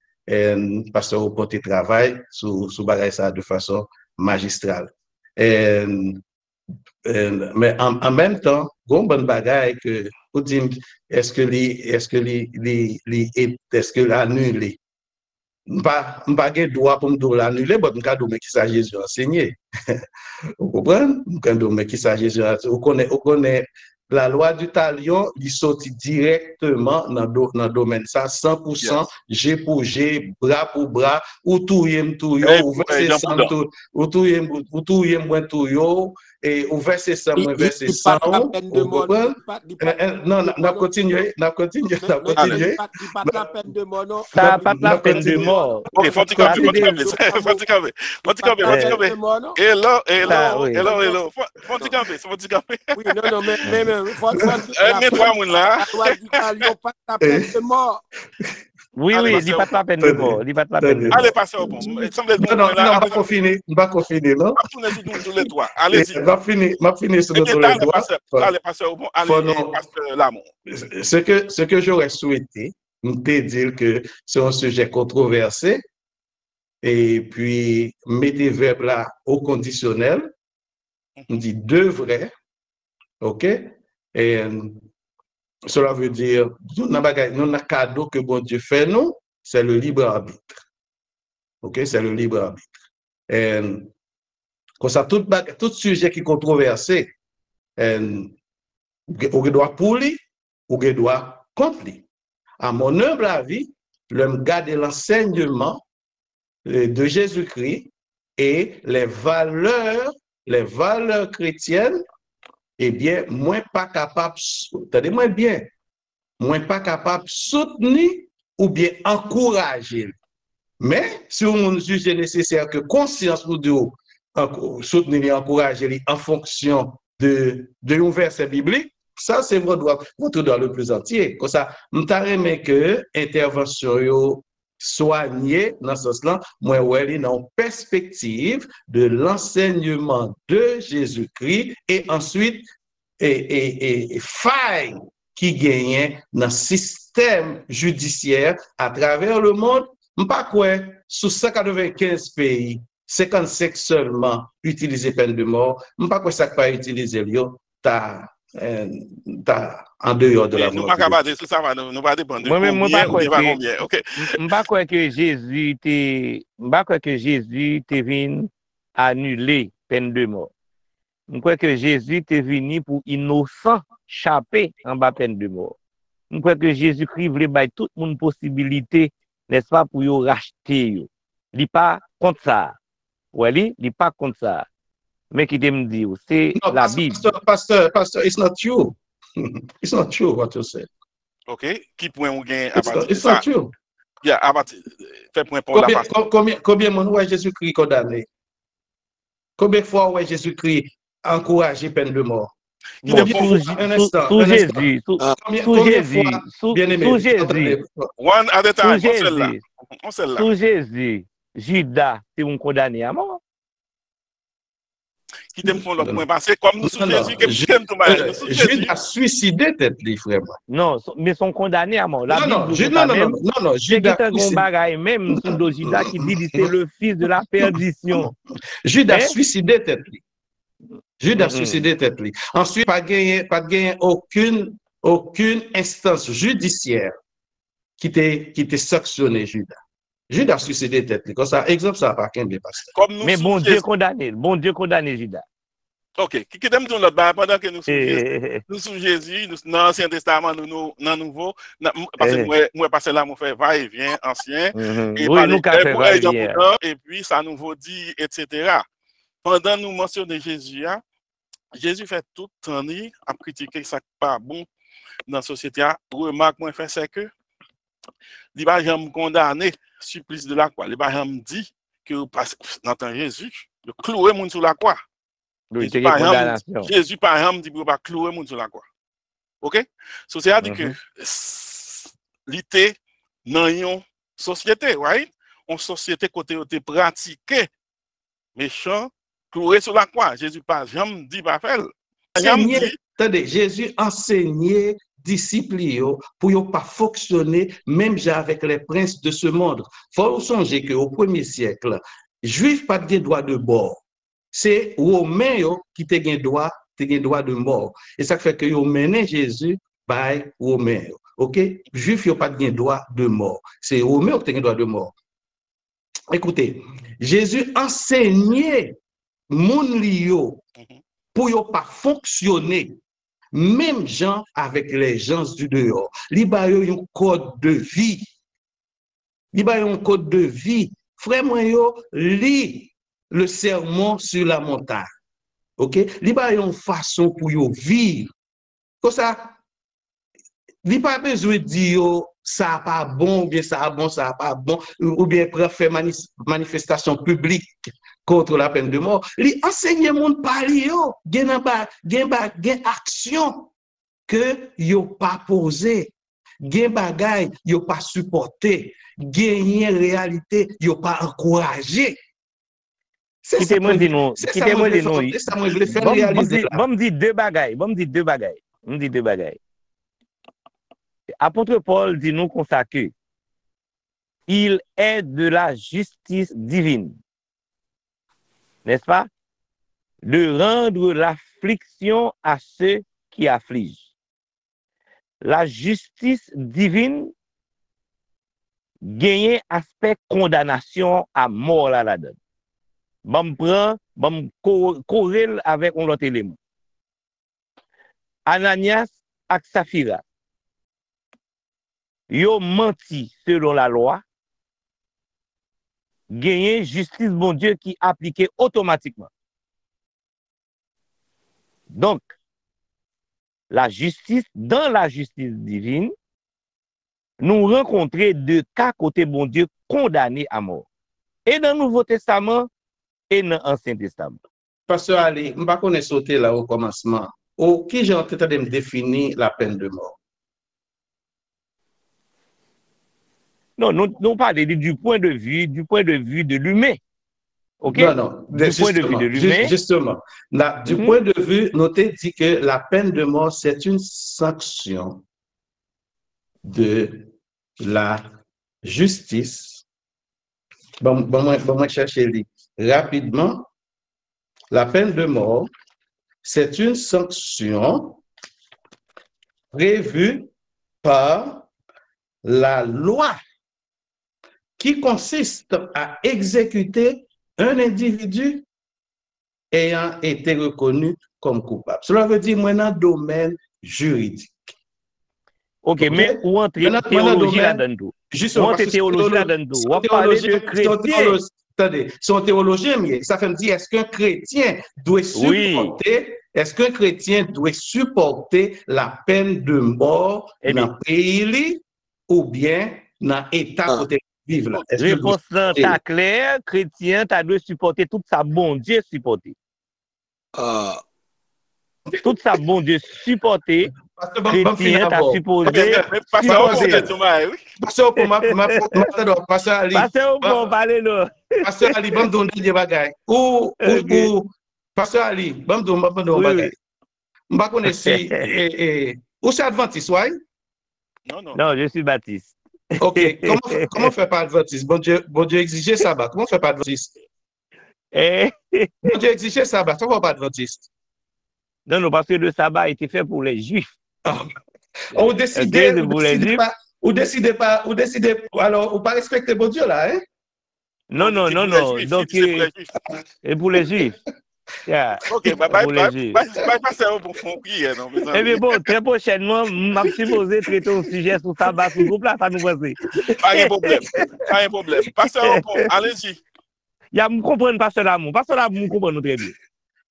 S3: pasteur Ocon travaille sur ça de façon magistrale. Mais en même temps, bon bagaille que vous dites, est-ce que l'annulé? Pas droit pour me l'annuler, mais qui ça Jésus enseigné. Vous comprenez? Mais qui ça Jésus enseigné. On connaît la loi du talion, il sortit directement dans le domaine ça, 100%, G pour G, bras pour bras, ou tout yem tout yo, ou verset 100 ou tout yem moins tout yo, et ou verset 100 moins verset 100. Non, n'a continué.
S5: Il pas la peine de mort, non.
S4: Ça pas la peine de mort.
S1: Ok, faut camper. Hello. Faut camper.
S5: Oui, non, mais faut
S1: mais toi moun là.
S5: Pas la peine de mort.
S4: Oui, il dit pas la peine de mort.
S1: Allez, passez au bon.
S3: Non, pas finir, non.
S1: Tous les trois. Allez-y.
S3: M'a fini sur tous les trois.
S1: Allez, passez au bon. Allez, passe l'amour.
S3: Ce que j'aurais souhaité, c'est dire que c'est un sujet controversé, et puis mettez verbe là au conditionnel, on dit devrait, ok? Et cela veut dire, nous avons un cadeau que bon Dieu fait nous, c'est le libre arbitre. Ok? C'est le libre arbitre. Et comme ça, tout sujet qui est controversé, on doit pour lui, on doit contre lui. À mon humble avis, je garde l'enseignement de Jésus-Christ et les valeurs chrétiennes, eh bien, moins pas capable, attendez-moi bien, moins pas capable de soutenir ou bien encourager. Mais si on juge nécessaire que conscience nous doit soutenir et encourager en fonction de un verset biblique, ça c'est votre droit le plus entier. Comme ça, nous t'arrêtons que intervention soignée dans ce sens-là, moi, ouais, dans perspective de l'enseignement de Jésus-Christ et ensuite, et faille qui gagne dans le système judiciaire à travers le monde. Pas quoi, sous 195 pays, 55 seulement utilisent peine de mort. Pas quoi ça pas utiliser en dehors de la
S1: mort. Nous pas capable de ça, nous pas dépendre.
S4: Pas quoi que Jésus t'est venu annuler peine de mort. Je crois que Jésus est venu pour innocent chapper en bas peine de mort. Je crois que Jésus-Christ voulait bailler toute une possibilité, n'est-ce pas, pour y racheter. Il n'est pas contre ça. Oui, il n'est pas contre ça. Mais qui me dit, c'est la Bible.
S3: Pasteur, it's not true. It's not true what you said.
S1: OK. Qui point ou gain
S3: à partir de ça? It's not true.
S1: Yeah, à partir fait point pour la
S3: combien de fois Jésus-Christ condamné? Combien de fois Jésus-Christ encouragé peine de mort?
S4: Sous Jésus.
S1: One at a time.
S4: Sous Jésus, Judas, c'est un condamné à mort.
S1: Qui t'aime font l'autre point passé comme nous sous Jésus
S3: Judas a suicidé tête li frère.
S4: Non, mais sont condamnés à mort.
S3: Non,
S4: Judas a même sous Judas qui dit c'est le fils de la perdition.
S3: Judas a suicidé tête li. Judas a suicidé tête li. Ensuite pas gagné aucune instance judiciaire qui t'est sanctionné Judas. Judas a suicidé tête li. Comme ça exemple ça pas qu'un pasteur.
S4: Mais bon Dieu condamné Judas.
S1: Ok, qui t'aime dire l'autre bas pendant que nous sous Jésus, nous dans l'Ancien Testament, nous dans le Nouveau, parce que moi passé là, moi fait va et vient ancien, et
S4: oui, nous qu'a fait va et vient.
S1: Et puis ça nouveau dit, etc. Pendant nous mentionner Jésus, Jésus fait tout le temps à critiquer ça pas bon dans la société. Remarque moi fait c'est que il va jamais condamner supplice de la croix. Il va jamais dit que dans temps Jésus, le clouer monde sur la croix.
S4: Oui,
S1: Jésus par exemple dit qu'il va clouer monde sur la croix. OK? So c'est à dire que l'été dans une société, right? Une société côté où pratiqué méchant cloué sur la croix. Jésus pas jamais dit pas faire.
S3: Attendez, Jésus enseignait disciples pour ne pas fonctionner même avec les princes de ce monde. Il faut songer qu'au 1er siècle, Juifs pas de droit de mort. C'est Romains qui te gen droit de mort. Et ça fait que yo mené Jésus par Romains. OK? Juifs yo pas de droit de mort. C'est Romains qui te gen droit de mort. Écoutez, Jésus enseignait moun liyo pour yo pas fonctionner même gens avec les gens du dehors. Li ba yo un code de vie. Li ba yo un code de vie. Frère moi yo li le sermon sur la montagne. OK? Li ba yon façon pour yo vivre. Comme ça, li pas besoin de dire ça pas bon ou bien ça bon, ça pas bon ou bien faire manifestation publique contre la peine de mort. Li enseigne monde parler yo, gen action que yo pas posé. Gen bagay yo pas supporté, gen réalité yo pas encouragé.
S4: C'est ça moi dit non.
S3: C'est ça moi voulais faire réaliser.
S4: Bon me dit deux bagailles. Apôtre Paul dit nous comme ça que il est de la justice divine. N'est-ce pas? De rendre l'affliction à ceux qui affligent. La justice divine gagne aspect condamnation à mort là la donne. Bon corrèle avec un autre élément. Ananias et Saphira, yo menti selon la loi, gagné justice bon Dieu qui appliquait automatiquement. Donc, dans la justice divine, nous rencontrons deux cas côté bon Dieu condamnés à mort. Et dans le Nouveau Testament, et dans l'Ancien Testament.
S3: Pasteur Ali, je ne vais pas sauter là au commencement. Qui j'ai en train de me définir la peine de mort?
S4: Non, nous parlons du point de vue de l'humain. OK?
S3: Non,
S4: du point de vue de l'humain.
S3: Justement, du point de vue, notez dit que la peine de mort, c'est une sanction de la justice. Bon, moi chercher rapidement. La peine de mort, c'est une sanction prévue par la loi qui consiste à exécuter un individu ayant été reconnu comme coupable. Cela veut dire, moi, dans le domaine juridique.
S4: OK, mais où entrer théologie là-dedans? Ou entrer théologie là-dedans? On parle de chrétien.
S3: Attendez, son théologien, ça fait me dire, est-ce qu'un chrétien doit supporter la peine de mort dans le pays ou bien dans l'État côté vivre là?
S4: Réponse ta claire, chrétien, tu dois supporter tout ça, bon Dieu supporter. Tout ça, bon Dieu supporter. Chrétien, t'as supposé.
S3: Pasteur Ali, bon don de bagay. Pasteur Ali, bon don bagay. M'pa connais si ou c'est adventiste, ouais?
S4: Non, je suis baptiste.
S3: OK, comment faire pas adventiste? Bon Dieu exigeait sabbat. Comment faire pas adventiste? Bon Dieu exigeait sabbat, ça va pas adventiste.
S4: Non, parce que le sabbat a été fait pour les Juifs.
S3: Ou décidez pas, alors, ou pas respecter bon Dieu là, hein?
S4: Non. Donc, et pour les Juifs. Yeah.
S1: Ok,
S4: Pour les juges.
S1: passer au bon fond prière, non, mes
S4: Eh
S1: amis.
S4: bien bon, très prochainement, m'a supposé traiter un sujet sur tabac sous groupe là, ça nous passe.
S1: Pas de problème. Pas de problème. Passez au bon. Allez-y.
S4: Il y a me comprendre pasteur l'amour. Pasteur l'amour me comprendre très bien.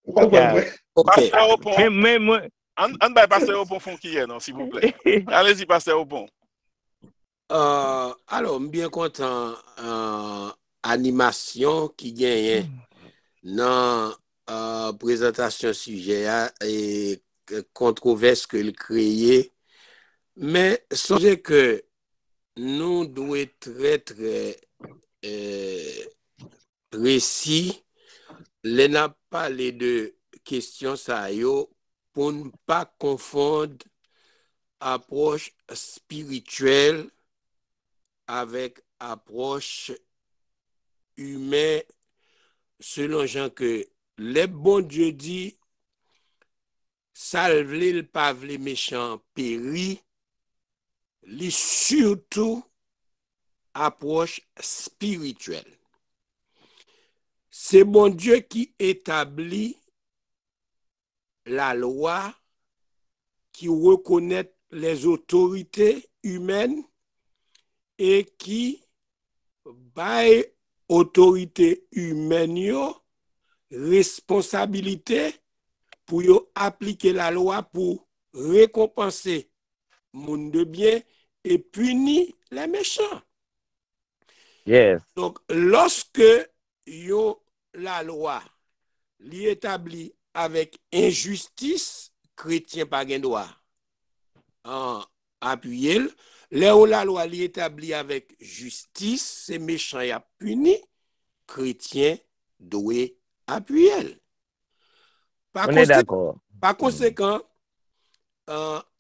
S4: Yeah.
S5: Ok.
S1: Passez au bon.
S4: Mais moi
S1: On va passer au bon fond prière, non, s'il vous plaît. Allez-y, passez au bon.
S5: Alors, bien content animation qui gagne dans présentation sujet et controverse que le créé. Mais songez que nous devons être très précis. Les n'a parlé de questions ça yo pour ne pas confondre approche spirituelle avec approche humaine selon Jean que les bons Dieu dit salve le pas les méchants péri li surtout approche spirituelle. C'est bon Dieu qui établit la loi, qui reconnaît les autorités humaines et qui baille autorité humaine yo responsabilité pour yo appliquer la loi pour récompenser monde de bien et punir les méchants.
S4: yes.
S5: Donc lorsque yo la loi li établi avec injustice, chrétien pas gen droit en appuyer. Là où la loi li établi avec justice, c'est méchant y a puni, chrétien doit appuyer. Par
S4: On est d'accord.
S5: Par conséquent,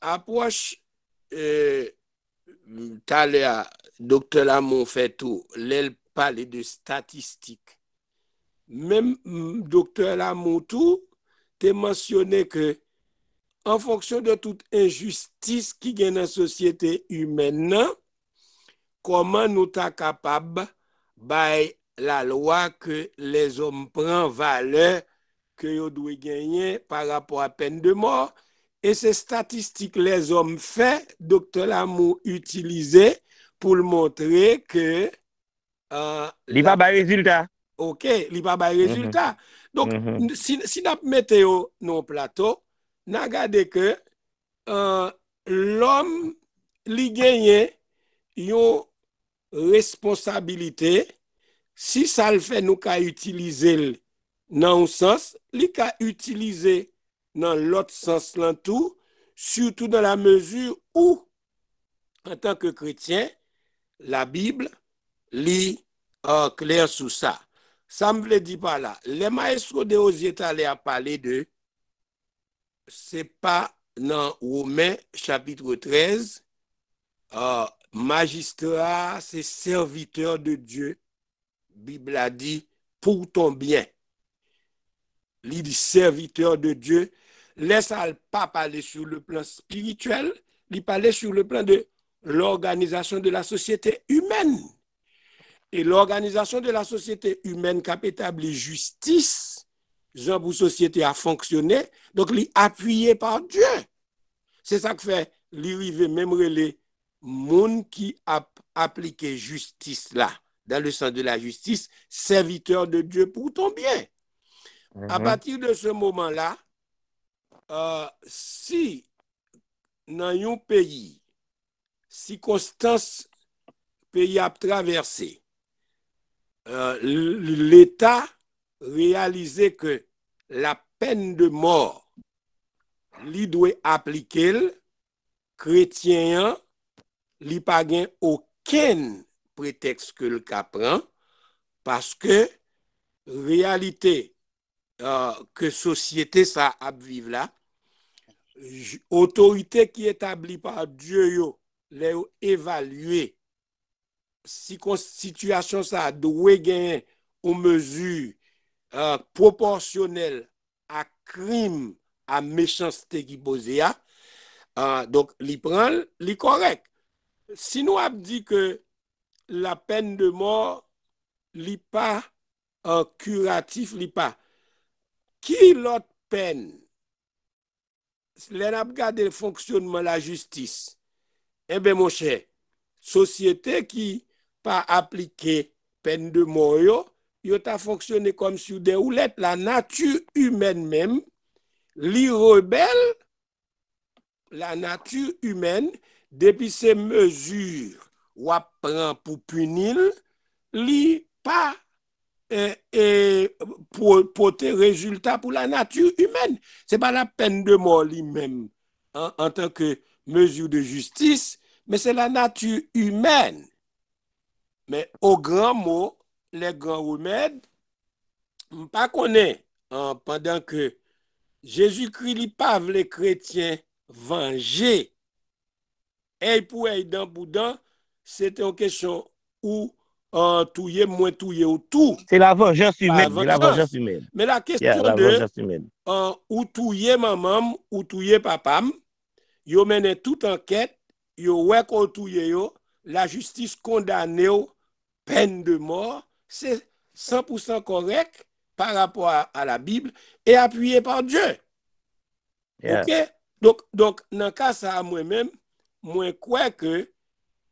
S5: approche tout à l'heure, docteur Lamont fait tout, l'elle parle de statistiques. Même docteur Lamont tout, t'es mentionné que en fonction de toute injustice qui gagne dans la société humaine, comment nous sommes capables de la loi que les hommes prennent valeur que vous doivent gagner par rapport à peine de mort. Et ces statistiques, les hommes fait, docteur Lamour utilisé pour le montrer que
S4: Il va pas résultat.
S5: OK, il va pas résultat. Donc, si nous mettons nos plateaux, nous regardons que l'homme li gagne une responsabilité. Si ça le fait, nous qu'à utiliser dans un sens, li qu'à utiliser dans l'autre sens là tout, surtout dans la mesure où, en tant que chrétien, la Bible lit clair sur ça. Ça me veut dire par là. Les maestros de Osier à parler de, c'est pas dans Romains chapitre 13, magistrat, c'est serviteur de Dieu. Bible a dit pour ton bien. Il dit serviteur de Dieu. Laisse pas parler sur le plan spirituel, il parlait sur le plan de l'organisation de la société humaine. Et l'organisation de la société humaine qui a établi justice, genre pour société a fonctionné, donc il est appuyé par Dieu. C'est ça que fait l'arrivée même les monde qui a appliqué justice là, dans le sens de la justice, serviteur de Dieu pour ton bien. À partir de ce moment-là, si dans un pays, circonstance pays a traversé, l'État réalisait que la peine de mort, li doit appliquer, chrétien, li pa gen aucun prétexte que le cas prend, parce que réalité que société ça a vivre là, autorité qui établie par Dieu yo, les évaluer si situation ça doit gagner aux mesures proportionnelles à crime, à méchanceté qui posé donc li prend li correct. Si nous avons dit que la peine de mort li pas curatif li pas, qui l'autre peine, les regarder le fonctionnement de la justice, eh bien, mon cher, société qui pas appliqué peine de mort, yo ta fonctionné comme sur des roulettes. La nature humaine même, li rebelle, la nature humaine, depuis ces mesures ou prend pour punir, li pas pour tes résultats pour la nature humaine. C'est pas la peine de mort lui-même en tant que mesure de justice, mais c'est la nature humaine. Mais au grand mot, les grands remèdes, pas connaît pendant que Jésus-Christ n'est pas les chrétiens venger. Et pour aider boudin, c'était une question où touyer moins touyer ou tout.
S4: C'est la vengeance humaine. C'est la vengeance humaine.
S5: Mais la question
S4: Yeah, la vengeance humaine.
S5: Ou touyer maman ou touyer papa, yo mène toute enquête, yo ouais qu'on touye yo, la justice condamne yo, peine de mort, c'est 100% correct par rapport à la Bible et appuyé par Dieu.
S4: Yeah.
S5: OK? Donc dans le cas ça moi-même, moi crois que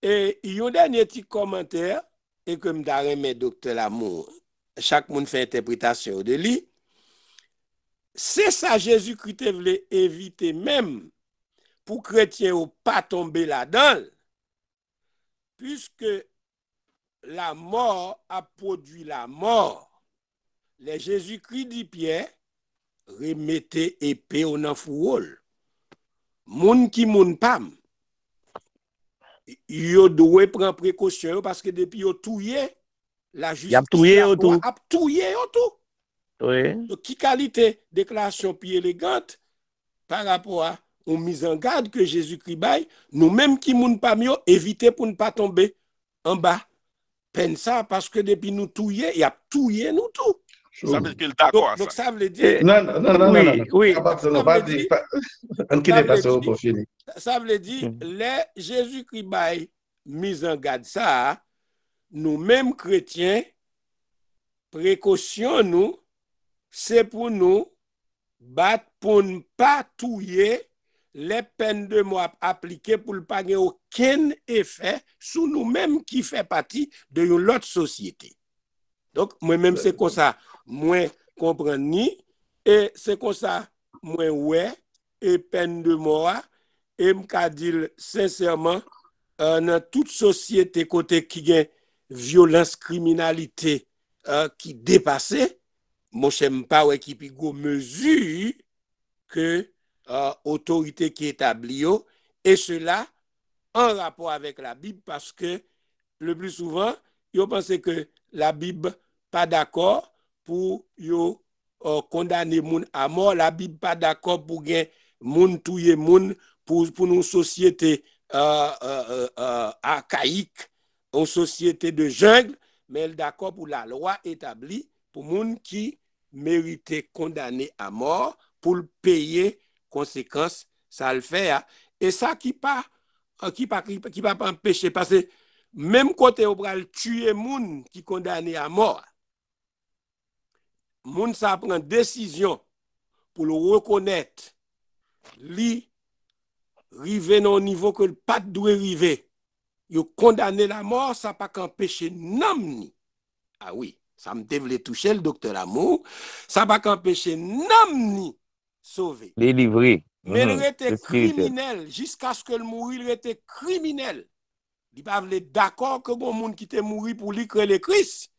S5: et il y a un dernier petit commentaire et que m'dare mes docteur Lamour, chaque monde fait interprétation de lui. C'est ça Jésus-Christ voulait éviter même pour chrétiens ou pas tomber là-dedans, puisque la mort a produit la mort. Les Jésus-Christ dit Pierre, remettez épée au nanfouol. Moun qui moun pam. Yo doit prendre précaution parce que depuis yo touye, la justice a touye tout.
S4: Oui.
S5: Donc, qui qualité déclaration plus élégante par rapport à une mise en garde que Jésus-Christ baille, nous-mêmes qui moun pas mieux, éviter pour ne pas tomber en bas. Peine ça parce que depuis nous touiller, il y a touillé nous tout.
S1: Ça veut dire qu'il est d'accord.
S5: Donc ça veut dire.
S3: Non.
S4: Oui.
S5: Ça veut dire, les Jésus-Christ baille mise en garde ça, nous-mêmes chrétiens, précaution nous, c'est pour nous battre pour ne pas touiller les peines de mort appliquées pour ne pas avoir aucun effet sur nous-mêmes qui fait partie de l'autre société. Donc, moi-même, c'est comme ça, moi, comprends ni, et c'est comme ça, moi, ouais, et peine de mort, et m'ka dire sincèrement, dans toute société côté qui a violence, criminalité qui dépasse, moi, je n'aime pas ouais, qui pigo mesure que autorité qui établit, et cela en rapport avec la Bible, parce que le plus souvent, ils pensent que la Bible pas d'accord pour condamner moun à mort, la Bible pas d'accord pour gagner moun touyer moun pour une société archaïque, une société de jungle, mais elle d'accord pour la loi établie pour moun qui méritait condamner à mort pour le payer conséquences ça le fait et ça qui pas empêcher parce que même côté on va tuer moun qui condamné à mort, moun ça prend décision pour le reconnaître, li rive non niveau que le pas doit river, yo condamné la mort, ça pas qu'empêcher nam ni. Ah oui, ça me devait toucher le docteur Amour, ça pas qu'empêcher nam ni sauver.
S4: Délivrer.
S5: Mais il était criminel jusqu'à ce que le mourir, il était criminel. Il pas d'accord que bon monde qui était mourir pour lui créer le Christ.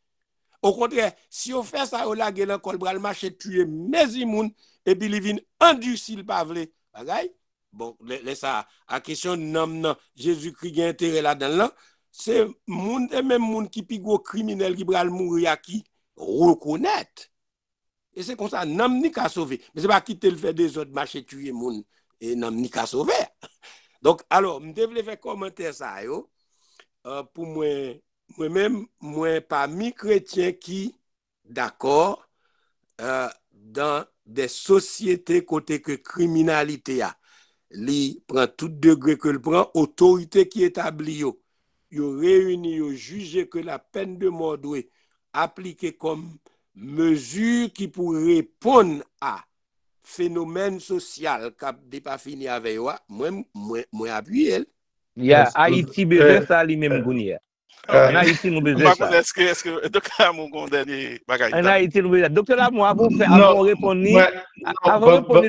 S5: Au contraire, si on fait ça, on la gueule encore bral marché tuer mes moun et puis il vient endurci le pas vle. Bagay. Bon, laisse ça à question non Jésus-Christ a intérêt là-dedans. C'est moun et même moun qui pigo criminel qui bral mourir à qui reconnaître. Et c'est comme ça, nam ni ka sauver. Mais c'est pas quitter le fait des autres marcher tuer moun et nam ni ka sauver. Donc, alors, je devais faire commentaire ça, yo. Pour moi-même, moi, parmi chrétiens qui, d'accord, dans des sociétés côté que criminalité a, li prend tout degré que le prend, autorité qui établit yo réunit, yo juge que la peine de mort doit appliquer comme mesure qui pourrait répondre à phénomène social qui n'est pas fini avec moi appuyer.
S4: Il y a Haïti besoin ça lui-même Gounia. En Haïti nous besoin ça.
S1: Est-ce que docteur Lamont dernier bagage?
S4: En Haïti nous besoin. Docteur Lamont avant répondre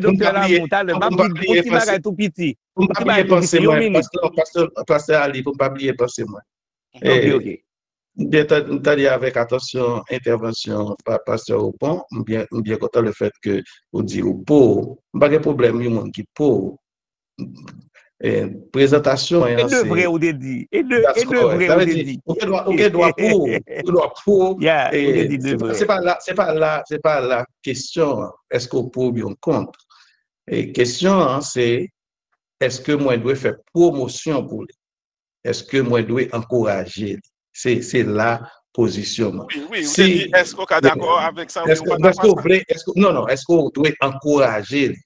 S4: docteur Lamont t'as le petit bagage tout petit.
S3: Petit bagage penser moi pasteur Ali pour pas oublier penser moi.
S4: OK.
S3: Dit avec attention intervention par pasteur Opon, bien content le fait que on dit au pauvre, pas de problème il monde qui pauvre. Présentation
S4: et de vrai ou de dit et de vrai ou de dit
S3: on doit pour c'est pas la question est-ce qu'on pour bien contre et question c'est est-ce que moi dois faire promotion pour lui, est-ce que moi dois encourager, c'est la position.
S1: Oui, si, est-ce qu'on est d'accord avec ça?
S3: Est-ce qu'on doit encourager?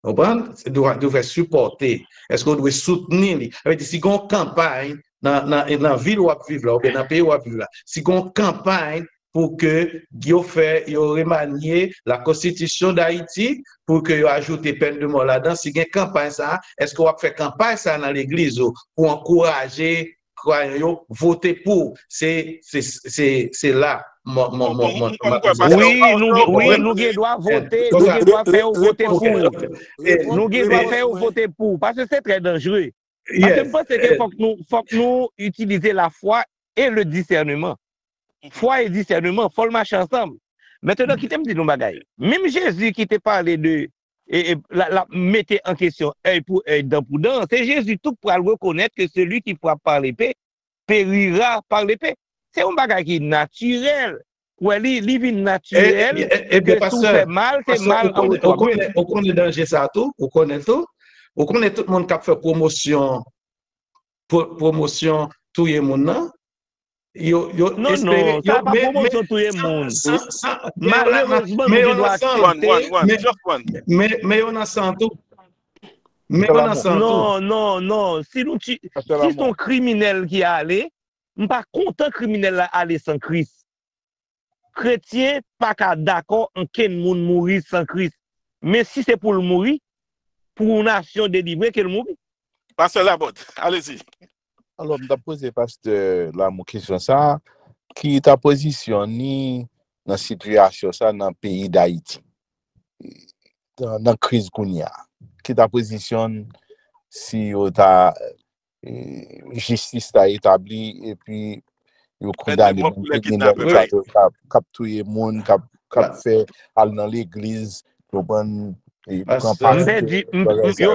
S3: On doit supporter. Est-ce qu'on doit soutenir? Si on campagne dans la ville où on vit là, ou bien dans le pays où on vit là, si on campagne pour que vous remaniez la constitution d'Haïti, pour que vous ajoutez peine de mort là-dedans, si vous campagne ça, est-ce qu'on va faire campagne ça dans l'église pour encourager voter pour? C'est là.
S4: Oui, nous devons voter, nous devons faire voter pour. Nous devons faire voter pour, parce que c'est très dangereux. Parce que je pense qu'il faut que nous utiliser la foi et le discernement. Foi et discernement, il faut le marcher ensemble. Maintenant, qui t'aime dire nos bagailles. Même Jésus qui t'a parlé de mettez en question œil pour œil, dent pour dent, c'est Jésus tout pour reconnaître que celui qui frappe par l'épée périra par l'épée. C'est un bagage qui est naturel. Ouais, il naturel.
S3: Et
S4: que tout fait mal, c'est mal.
S3: On connaît danger ça tout. On connaît tout. On connaît tout le monde qui a fait promotion tout le monde.
S4: Non, ça pas promotion tout le monde. Malheureusement,
S3: mais on a sent tout. Mais on a sent tout.
S4: Non. Si son criminel qui a allé, je ne suis pas content criminel à aller sans Christ. Chrétien, pas d'accord en quel monde mourir sans Christ. Mais si c'est pour le mourir, pour une nation délivrée, qu'elle mourit.
S1: Pasteur Labotte, allez-y.
S2: Alors, je vais poser pasteur la question ça, qui t'a positionné dans la situation ça dans le pays d'Haïti, dans la crise qu'on y a, qui t'a positionné si ta justice t'a établi et puis il condamné capturer monde cap fait aller dans l'église pour prendre
S4: yo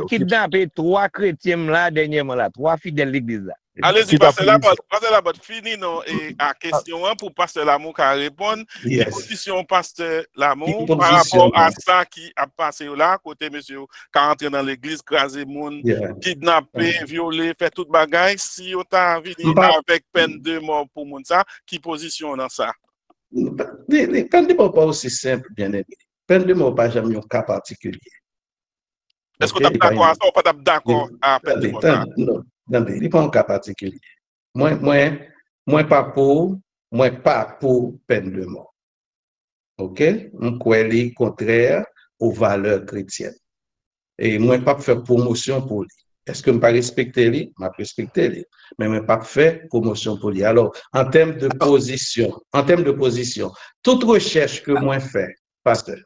S4: kidnappé 3 chrétiens là dernièrement là, 3 fidèles de l'église là.
S1: Allez-y, pasteur Labotte, fini non et à question pour pasteur Lamont qui répondre. Quelle position pasteur Lamont par rapport à ça qui a passé là côté monsieur qui rentré dans l'église, craser monde, kidnapper, violer, faire toute bagaille, si on t'a venu avec peine de mort pour monde ça, qui position dans ça?
S3: Peine de mort pas aussi simple bien aimé. Peine de mort pas jamais un cas particulier.
S1: Est-ce que tu es d'accord à ça ou pas d'accord à peine de mort?
S3: Non, il n'est pas un cas particulier. Moi pas pour peine de mort. OK? On croit les contraire aux valeurs chrétiennes. Et moi pas faire promotion pour lui. Est-ce que je ne pas respecter lui? Je respecter lui. Mais je ne pas faire promotion pour lui. Alors, en termes de position, toute recherche que moi fais, pasteur,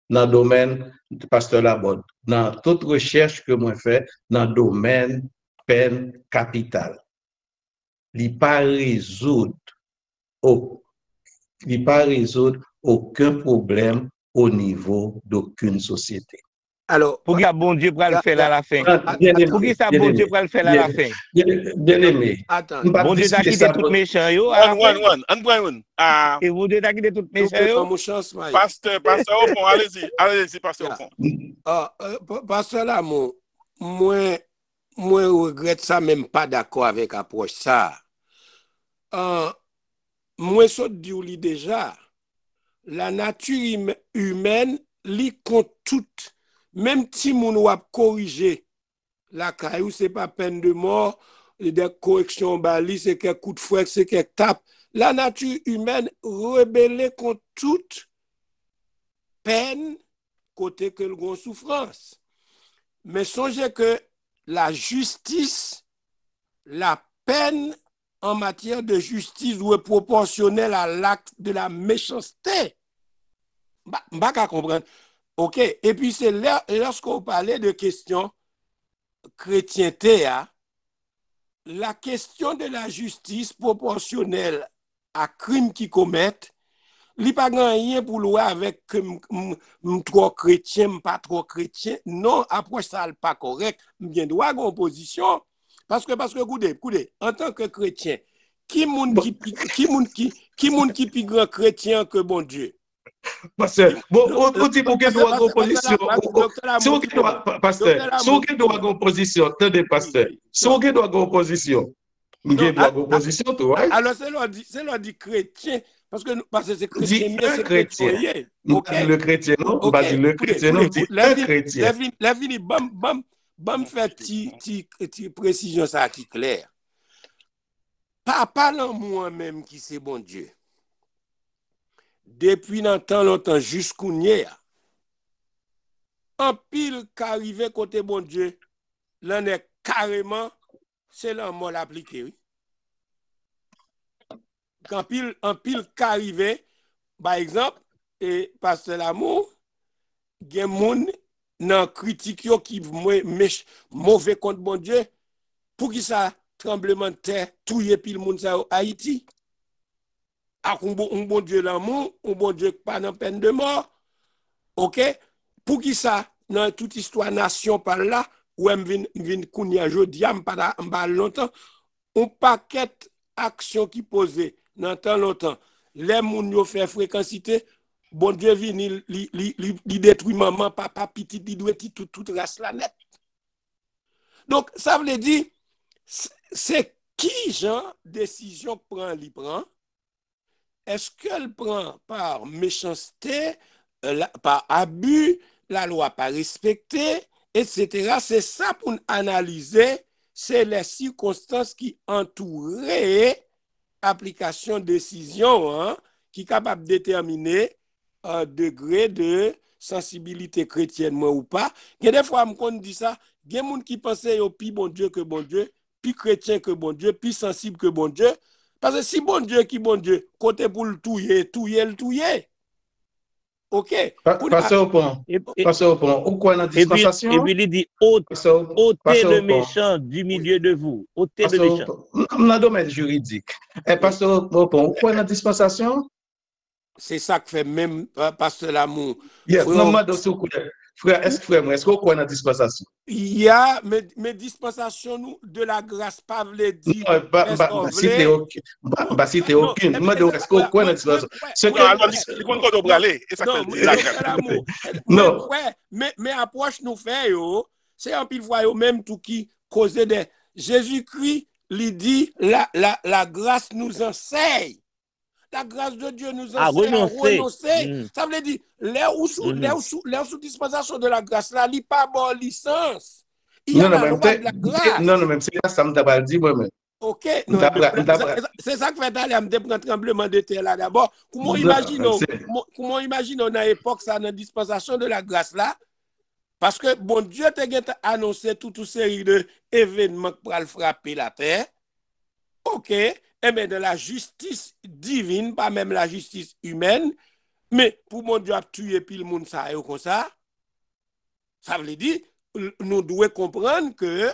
S3: dans le domaine de pasteur Labotte, dans toute recherche que moi fais, dans le domaine peine capitale, il ne pas résoudre aucun problème au niveau d'aucune société.
S5: Alors,
S4: pour que bon Dieu pourra le faire à la fin. Pour que ça bon Dieu pourra le faire à la fin.
S3: Bien aimé.
S4: Bon Dieu t'a quitté tout méchant yo. Et bon Dieu t'a quitté tout méchant yo.
S1: Pasteur Opon, allez-y, pasteur Opon.
S5: Pasteur Lamont, moi regrette ça même pas d'accord avec approche ça. Moi saute dit déjà la nature humaine li compte tout. Même si moun wap corriger la caillou, c'est pas peine de mort, des corrections bali, c'est quelques coups de fouet, c'est quelques tapes. La nature humaine rebelle contre toute peine côté que le gros souffrance. Mais songez que la justice, la peine en matière de justice doit être proportionnelle à l'acte de la méchanceté. Pas qu'à comprendre. OK. Et puis c'est là, lorsqu'on parlait de questions chrétienté, la question de la justice proportionnelle à crime qui commettent, il n'y a pas rien pour louer avec trop chrétien, pas trop chrétien. Non, approche ça pas correct. Bien droit en position. Parce que, écoutez, en tant que chrétien, qui est plus grand chrétien que bon Dieu?
S3: Pasteur, bon, on dit pour qu'il doit avoir position. Si on doit, pasteur, si on doit avoir position, attendez, pasteur, si on doit avoir position, on doit avoir position, tu vois.
S5: Alors, c'est l'on dit chrétien, parce que c'est chrétien,
S3: c'est chrétien. Le chrétien, non, on va dire le chrétien, non, c'est un chrétien.
S5: La vie, bam, fait petite précision, ça qui est clair. Pas moi-même qui c'est bon Dieu. Depuis longtemps, jusqu'au hier, en pile qu'arrivé côté bon Dieu, l'en est carrément, c'est l'en mot l'appliqué. Oui. En pile qu'arrivé, par exemple, et pasteur l'amour, il y a des gens dans critique qui mauvais contre bon Dieu, pour qui ça tremblement de terre, tout y est pile monde ça Haïti. Un bon Dieu l'amour, un bon Dieu pas dans peine de mort. OK? Pour qui ça, dans toute histoire nation par là, ou vin kounya jodi, pas longtemps, un paquet action qui posait dans tant longtemps. Les moun yo fait fréquencité, bon Dieu vient li détruit maman, papa, petit, li doit toute race la net. Donc, ça veut dire, c'est qui genre décision prend, li prend? Est-ce qu'elle prend par méchanceté, par abus, la loi pas respectée, etc. C'est ça pour analyser, c'est les circonstances qui entouraient l'application de décision, qui est capable de déterminer un degré de sensibilité chrétienne moi ou pas. Il y a des fois, on dit ça, il y a des gens qui pensent au plus bon Dieu que bon Dieu, plus chrétien que bon Dieu, plus sensible que bon Dieu. Parce que si bon Dieu qui bon Dieu, côté pour le touyer. OK.
S3: Passez au point. Ou quoi dans la dispensation?
S4: Et puis il dit, ôtez le méchant du milieu de vous. Ôtez le méchant.
S3: Dans le domaine juridique. Et passez au point. Ou quoi dans la dispensation?
S5: C'est ça que fait même pasteur l'amour.
S3: Frère, est-ce qu'on croit dans la dispensation?
S5: Il y a mes dispensations de la grâce, pas veut dire.
S3: Citez aucune. Est-ce qu'on croit dans la dispensation?
S5: Non, mais approche nous fait, c'est un pile fois même tout qui cause de Jésus-Christ, lui dit, la grâce nous enseigne. La grâce de Dieu nous enseigne à renoncer. Ça veut dire, les sous dispensation de la grâce, là, il n'y a pas bonne licence. Il y a la loi de la grâce.
S3: Non, même c'est ça me t'a dit moi-même.
S5: OK. C'est ça que fait aller à me prendre tremblement de terre là d'abord. Comment imaginons dans l'époque ça, dans la dispensation de la grâce là? Parce que bon Dieu t'a annoncé toute une série d'événements pour frapper la terre. OK. Eh bien, de la justice divine, pas même la justice humaine, mais pour mon Dieu a tué puis le monde ça comme ça, ça veut dire, nous devons comprendre que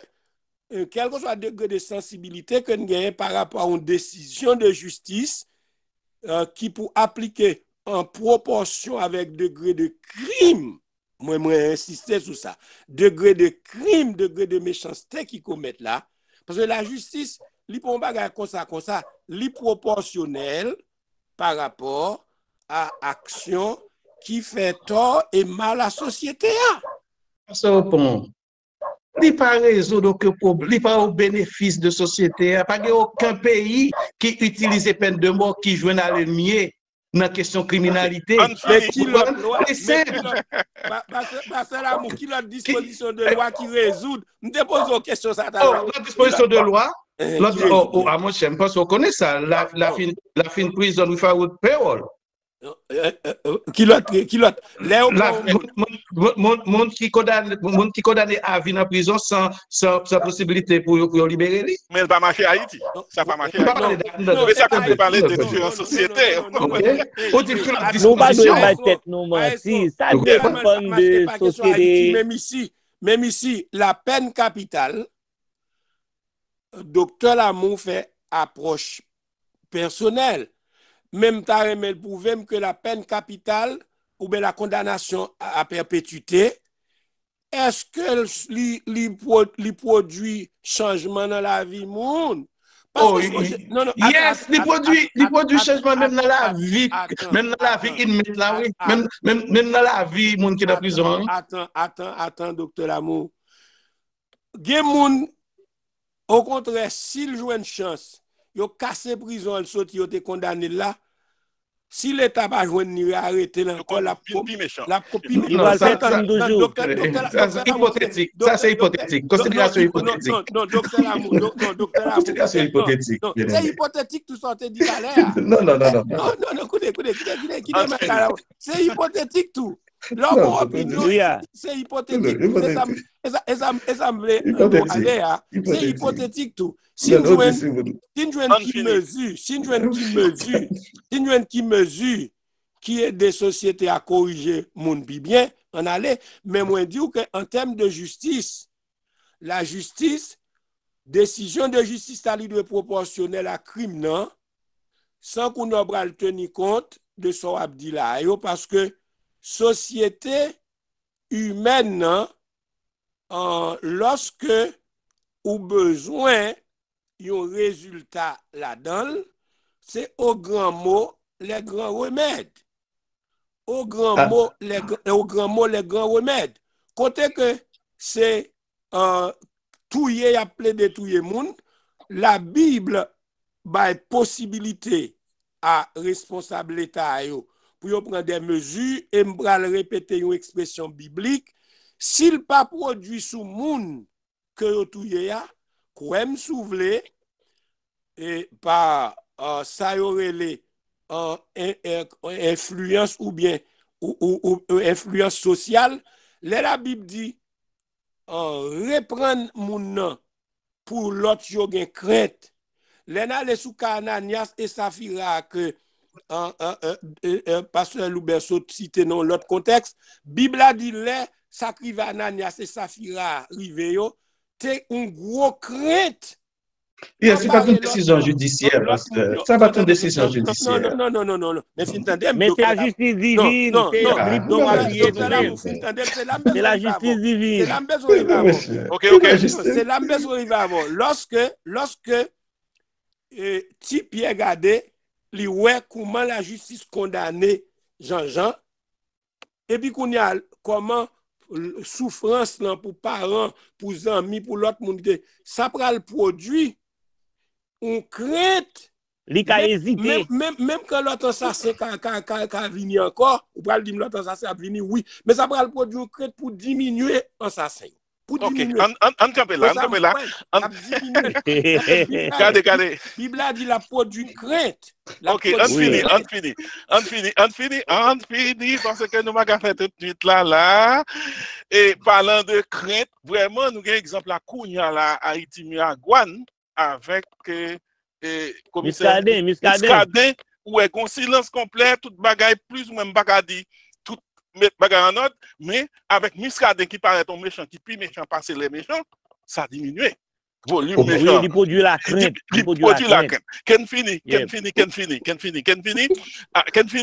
S5: quel que soit le degré de sensibilité que nous avons par rapport à une décision de justice qui pour appliquer en proportion avec degré de crime, moi insister sur ça, degré de crime, degré de méchanceté qui commettent là, parce que la justice li pon bagay comme ça, li proportionnel par rapport à action qui fait tort et mal à la société.
S3: Ça répond. Il n'y a pas résoudre aucun problème, il n'y a pas au bénéfice de la société. Il n'y a pas aucun pays qui utilise peine de mort qui joue dans le mieux dans la question de criminalité.
S5: Mais qui c'est l'amour, qui la disposition de loi qui résout. Nous te posons une question.
S3: La disposition de loi? À mon cher, parce qu'on connaît ça, la fin prison without parole.
S5: Qui l'autre?
S3: Monde qui condamné à vie en prison sans possibilité pour libérer lui.
S1: Mais elle va marcher à Haïti. Ça va marcher à Haïti.
S3: Non,
S1: Mais ça peut parler de différentes sociétés.
S4: Nous pas de tête nous mentir. Ça dépend de société.
S5: Même ici, la peine capitale, docteur Lamour fait approche personnelle. Même ta remède prouve que la peine capitale ou bien la condamnation à perpétuité, est-ce que li produit changement dans la vie monde?
S3: Yes, il produit changement même dans la vie, même dans la vie inmate là, oui, même dans la vie monde qui est en prison.
S5: Attends, docteur Lamour. Gen moun, au contraire, s'il joue une chance, yo cassé prison, il saute, yo te condamné là. Si l'État va joindre ni arrêter encore la copie méchant.
S4: Il va le faire comme toujours.
S3: Hypothétique. Ça, c'est hypothétique. Considération hypothétique.
S5: Non, docteur Lamour.
S3: Considération hypothétique.
S5: C'est hypothétique tout sortait dit à l'air.
S3: Non,
S5: écoutez. C'est hypothétique tout. Leur opinion, c'est hypothétique. C'est hypothétique tout. Si qui mesure qui est des sociétés à corriger mon bien, on allait, mais moi dire qu'en termes de justice, la justice, décision de justice doit proportionnelle à crime, non, sans qu'on ait tenir compte de son abdila, parce que société humaine, non, lorsque ou besoin un résultat là-dedans, c'est au grand mot les grands remèdes. Au grand mot les grands remèdes. Côté que c'est touyer appelé de touyer monde, la Bible a possibilité à responsable l'État pour prendre des mesures et me répéter une expression biblique. S'il pas produit sous monde que yo touye ya, kouem souvle et par ça yorele influence ou bien ou influence sociale, la Bible dit reprendre moun pour l'autre yo gen crainte. Lena le sou Ananias et Safira que pasteur Louberceau cité dans l'autre contexte, Bible a dit les sacrive Ananias et Safira rive yo, c'est une grosse crainte.
S3: C'est pas une décision judiciaire. Ça va être une décision judiciaire.
S5: Non. Mais
S4: c'est la justice divine. C'est la justice divine.
S5: C'est l'ambes avant. Lorsque ti Pierre Gade, li ouais comment la justice condamné Jean-Jean, et puis qu'on y a comment souffrance là pour parents, pour amis, pour l'autre monde, ça prend le produit, on crainte.
S4: Li ka hésiter.
S5: Même quand l'autre assassin ka vini encore, ou pral dire l'autre assassin a vini, oui, mais ça prend le produit, on crainte pour diminuer l'assassin.
S1: Ok, on campe là. Regardez.
S5: Bible a dit la produit crainte.
S1: Ok, on finit, parce que nous m'avons fait tout de suite là. Et parlant de crainte, vraiment, nous avons un exemple à Kounia, là, à Haïti, Miagouane, avec commissaire Muscadet, où est un silence complet, toute bagaille plus ou moins bagadi. Mettre bagarre en ordre, mais avec Muscadet qui paraît un méchant, qui plus méchant passer les méchants, ça diminue. Volume méchant.
S4: Il produit la crainte.
S1: Ken fini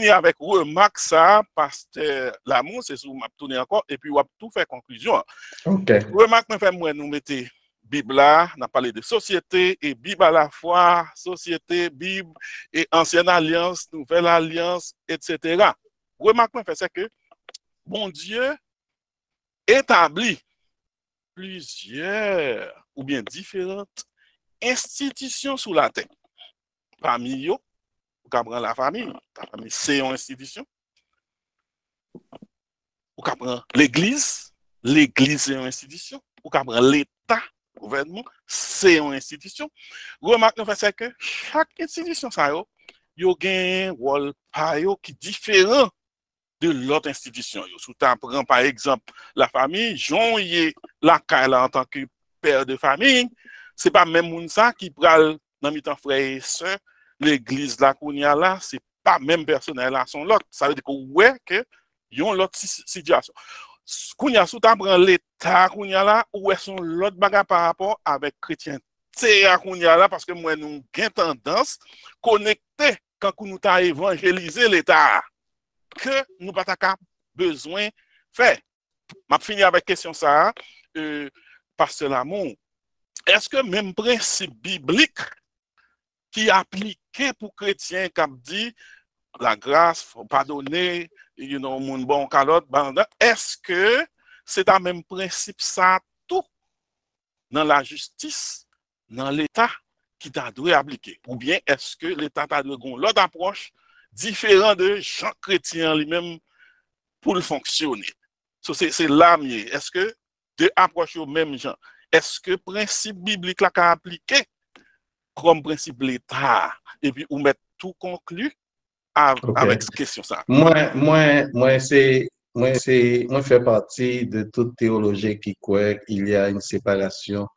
S1: avec remarque ça, pasteur Lamour, c'est sur m'a tourner encore, et puis on va tout faire conclusion.
S3: Ok.
S1: Remarque me fait moi nous mettez Bible là, on a parlé de société et Bible à la fois, société, Bible et ancienne alliance, nouvelle alliance, etc. Remarque me fait c'est que bon Dieu établit plusieurs ou bien différentes institutions sous la terre. Parmi eux, vous comprenez la famille c'est une institution. Vous comprenez l'église c'est une institution. Vous comprenez l'État, le gouvernement, c'est une institution. Remarque nous fait c'est que chaque institution ça yo yo gen un rôle pa yo qui différent de l'autre institution. Si tu prends par exemple la famille, Jean y la caille en tant que père de famille, c'est pas même moun ça qui pral dans mi-temps frère et sœur, l'église là qu'on y a là, c'est pas même personnel là, son l'autre. Ça veut dire que ouais que yon l'autre situation. Qu'on y a sous ta prend l'état qu'on y a là, ou est son l'autre bagarre par rapport avec chrétien. C'est qu'on y a là parce que moi nous gain tendance connecter quand nous t'a évangélisé l'état que nous pas besoin faire. M'a fini avec question ça, pasteur Lamont. Est-ce que même principe biblique qui est appliqué pour chrétiens qui dit la grâce, faut pardonner, mon bon calotte, est-ce que c'est un même principe ça tout dans la justice, dans l'État qui t'a dû appliquer? Ou bien est-ce que l'État t'a dû l'autre approche différent de Jean chrétien lui-même pour le fonctionner? So, c'est là mieux. Est-ce que deux approches au même genre? Est-ce que principe biblique là qu'a appliqué comme principe l'État et puis ou mettre tout conclu avec cette question ça?
S3: Moi fais partie de toute théologie qui croit qu'il y a une séparation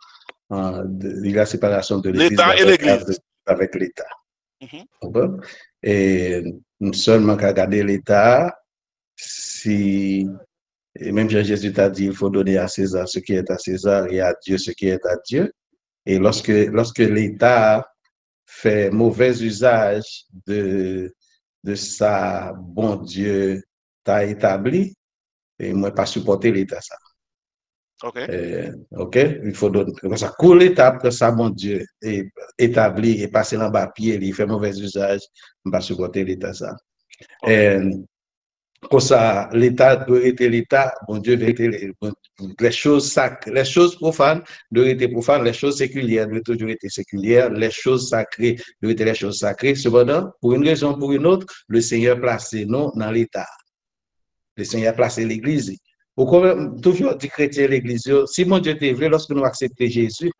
S3: de
S1: l'État et l'Église
S3: avec l'État. Et nous seulement qu'à garder l'État si et même Jésus t'a dit il faut donner à César ce qui est à César et à Dieu ce qui est à Dieu. Et lorsque l'État fait mauvais usage de ça, bon Dieu t'a établi, et moi pas supporter l'État ça. OK, il faut donner ça court l'État que ça bon Dieu est établi et passer en bas pied, il fait mauvais usage, on pas supporter l'État ça. Comme ça, l'État doit être l'État, bon Dieu doit être les choses sacrées, les choses profanes doivent être profanes, les choses séculières doivent toujours être séculières, les choses sacrées doivent être les choses sacrées. Cependant, pour une raison ou pour une autre, le Seigneur place nous dans l'État. Le Seigneur place l'Église. Pourquoi toujours dit chrétien l'Église, si mon Dieu t'est vrai, lorsque nous acceptons Jésus,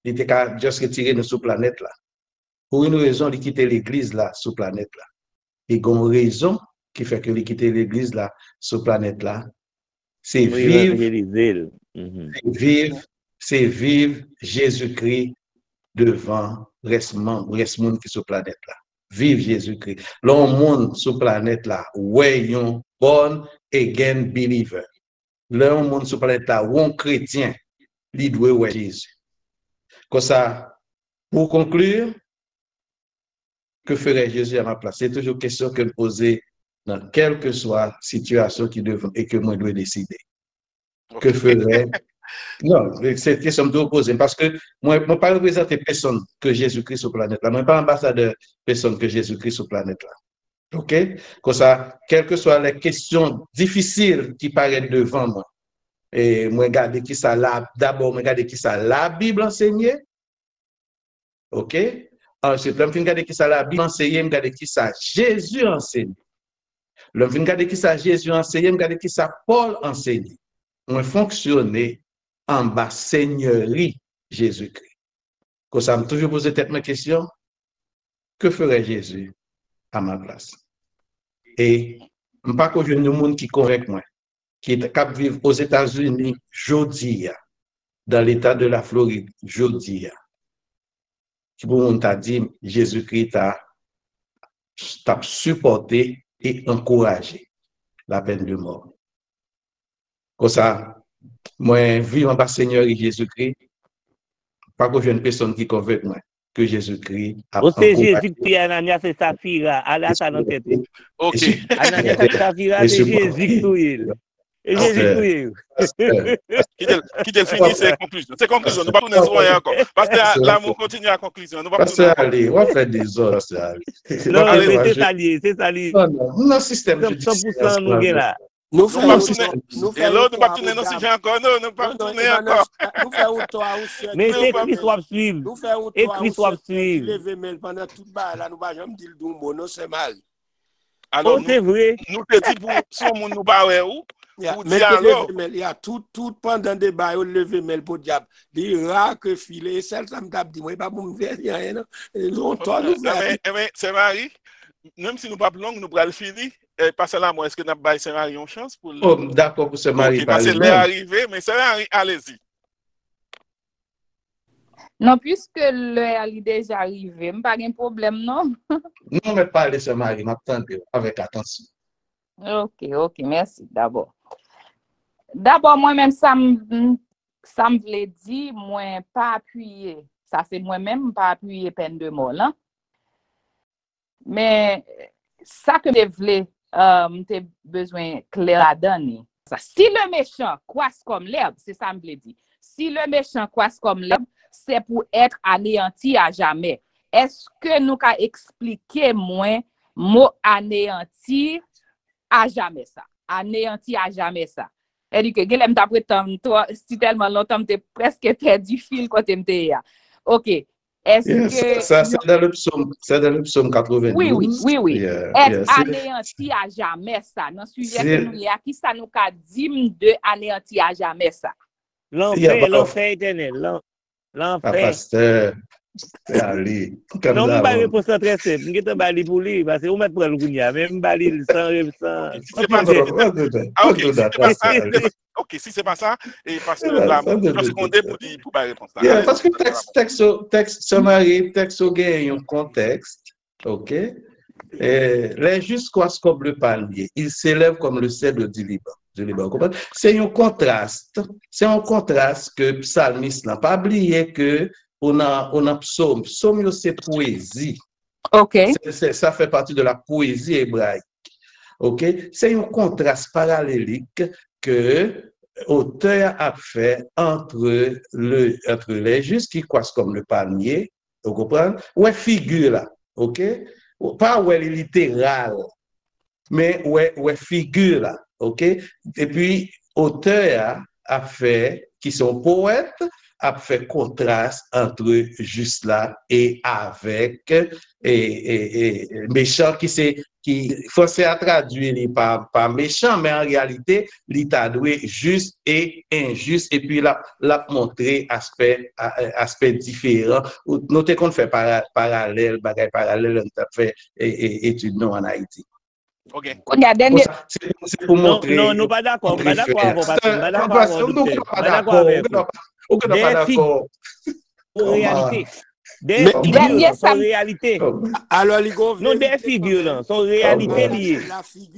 S3: il était qu'à juste retirer nous sur la planète là. Pour une raison, il quitte l'Église là, sur la planète là. Et une raison qui fait que quitter l'église là, sur planète là, c'est vivre Jésus-Christ devant reste monde qui sur planète là. Vive Jésus-Christ. L'homme monde sur planète là, ouais, yon born again believer. L'homme monde sur planète là, un chrétien, il doit ouais Jésus. Comme ça, pour conclure, que ferait Jésus à ma place? C'est toujours une question que me poser dans quelle que soit la situation qui devrait et que moi dois décider. Que ferait? Non, c'est une question que je dois poser parce que moi ne pas représenter personne que Jésus-Christ sur la planète là. Moi ne suis pas ambassadeur personne que Jésus-Christ sur la planète là. OK? Comme ça, quelles que soient les questions difficiles qui paraissent devant moi, et moi regarder qui ça là, d'abord regarder qui ça la Bible enseignée. OK? Ensuite, je vais regarder qui ça la Bible enseignée, je vais regarder qui ça Jésus enseigne. Le vin gade qui ça Jésus enseigné, gade qui ça Paul enseigné. On fonctionner en bas seigneurie Jésus-Christ. Quand ça me toujours posé tête ma question, que ferait Jésus à ma place? Et je ne pas que je ne monde qui convainc moi, qui est capable de vivre aux États-Unis jodi, dans l'État de la Floride jodi, qui pour on t'a dit Jésus-Christ t'a supporté et encourager la peine de mort. Comme ça, moi, vivant par Seigneur et Jésus-Christ, pas que je une personne qui convainc moi que Jésus-Christ a
S4: encouragé. C'est Jésus-Christ, Ananias et Saphira, allez ça dans tête.
S1: OK.
S4: Ananias et Saphira, c'est Jésus-Christ. Et Jésus-Christ.
S1: Qui te finit ces conclusions. Ces conclusions, nous ne pouvons pas tourner encore. Parce que là, on continue à la conclusion.
S3: Parce que allez, on va faire des heures.
S4: Non, mais c'est ça lié, c'est ça lié.
S3: Non, système.
S4: 100% nous gagnons là.
S5: Nous faisons
S1: et là, nous ne pas tourner dans ce sujet encore. Non, nous ne pas tourner encore.
S5: Nous faisons toi aussi.
S4: Mais c'est Christ soit suivre.
S5: Nous faisons
S4: et Christ soit suivre.
S5: Lever mail pendant tout bas là, nous pas jamais dire non, c'est mal.
S1: Alors,
S4: c'est vrai.
S1: Nous te dit pour si on nous pas où pour dire alors.
S5: Il y a tout pendant des bails, on levé mail pour diable. Il rare que filer, celle ça me tape dit, moi, pas pour me faire rien, non.
S1: C'est Marie, même si nous pas long, nous pourrons le finir. Parce que là, moi, est-ce que nous avons Saint-Marie une chance pour
S3: Oh, d'accord, pour Saint-Marie.
S1: Parce que l'est arrivé, mais Saint-Marie, allez-y.
S6: Non, puisque l'heure est déjà arrivé, je n'ai pas de problème, non?
S3: Non, mais parlez Saint-Marie, m'attendez avec attention.
S6: Ok, merci d'abord. D'abord, moi-même, ça me voulait dire, moi, pas appuyer. Ça, c'est moi-même, pas appuyer peine de mort, là. Mais, ça que je voulais, j'ai besoin clair à donner. Si le méchant croisse comme l'herbe, c'est ça que je voulais dire. Si le méchant croisse comme l'herbe, c'est pour être anéanti à jamais. Est-ce que nous pouvons expliquer moins mot anéantir à jamais ça? Anéanti à jamais ça. C'est-à-dire que Guilhem t'a prétendu, toi, si tellement longtemps, tu presque perdu fil quand tu es là. OK. Est-ce que...
S3: Ça, c'est dans le psaume 92.
S6: Oui. Être anéanti à jamais ça. Dans le sujet que nous y a, qui ça nous a dit de anéanti à jamais ça?
S4: L'enfer éternel. L'enfer.
S3: Pasteur, allez.
S4: Non, je ne vais pas répondre ça très simple. Je ne vais pas aller pour lui, parce que vous mettez pour le gounia, même je vais aller sans...
S1: Ok, si c'est pas ça, et parce que là, je comptais pour dire, pour pas répondre ça.
S3: Parce que texte Saint-Marie, texte au gain, un contexte, ok? Les justes croissent comme le palmier, ils s'élèvent comme le cèdre du Liban. C'est un contraste que psalmiste n'a pas oublié que on a psaume c'est poésie.
S6: OK.
S3: Ça fait partie de la poésie hébraïque. OK? C'est un contraste parallélique que l'auteur a fait entre les justes qui croissent comme le palmier, vous comprenez? Ouais, figure là, OK? Pas ouais littéral, mais ouais figure là, OK? Et puis, auteur a fait, qui sont poètes, a fait contraste entre juste là et avec méchant qui forcé à traduire par méchant, mais en réalité, il t'a doué juste et injuste, et puis l'a montré aspect différent. Nous qu'on fait parallèle, on t'a fait étude non en Haïti.
S1: OK.
S3: C'est pour montrer.
S4: Non, nous pas d'accord. Pas d'accord. Réalité. Des figures sont réalité.
S5: Alors, les gars,
S4: non, des figures sont réalité liées.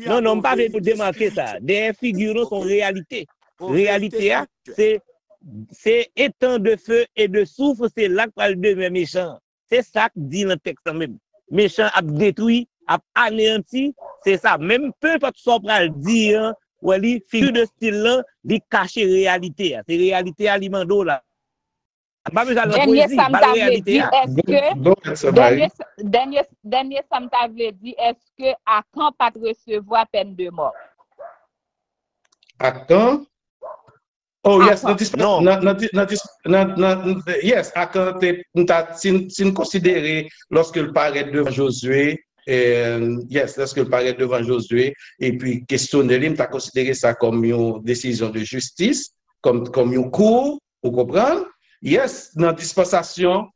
S4: Non, pas pour démarquer ça. Des figures sont réalité. Réalité, c'est étant de feu et de soufre, c'est là qu'on devient méchant. C'est ça que dit le texte même. Méchant a détruit, a anéanti, c'est ça. Même peu importe ce qu'on va dire, figure de style là, il cache réalité. C'est réalité alimento là.
S6: Dernier ça m'avait dit, dernier ça m'avait dit, est-ce que à quand pas recevoir peine de mort?
S3: À quand? Oh, yes, yes, à quand tu considéré lorsque le paraît devant Josué, lorsque le paraît devant Josué, et puis questionner lui, tu as considéré ça comme une décision de justice, comme une cour, vous comprenez? Yes, dans la dispensation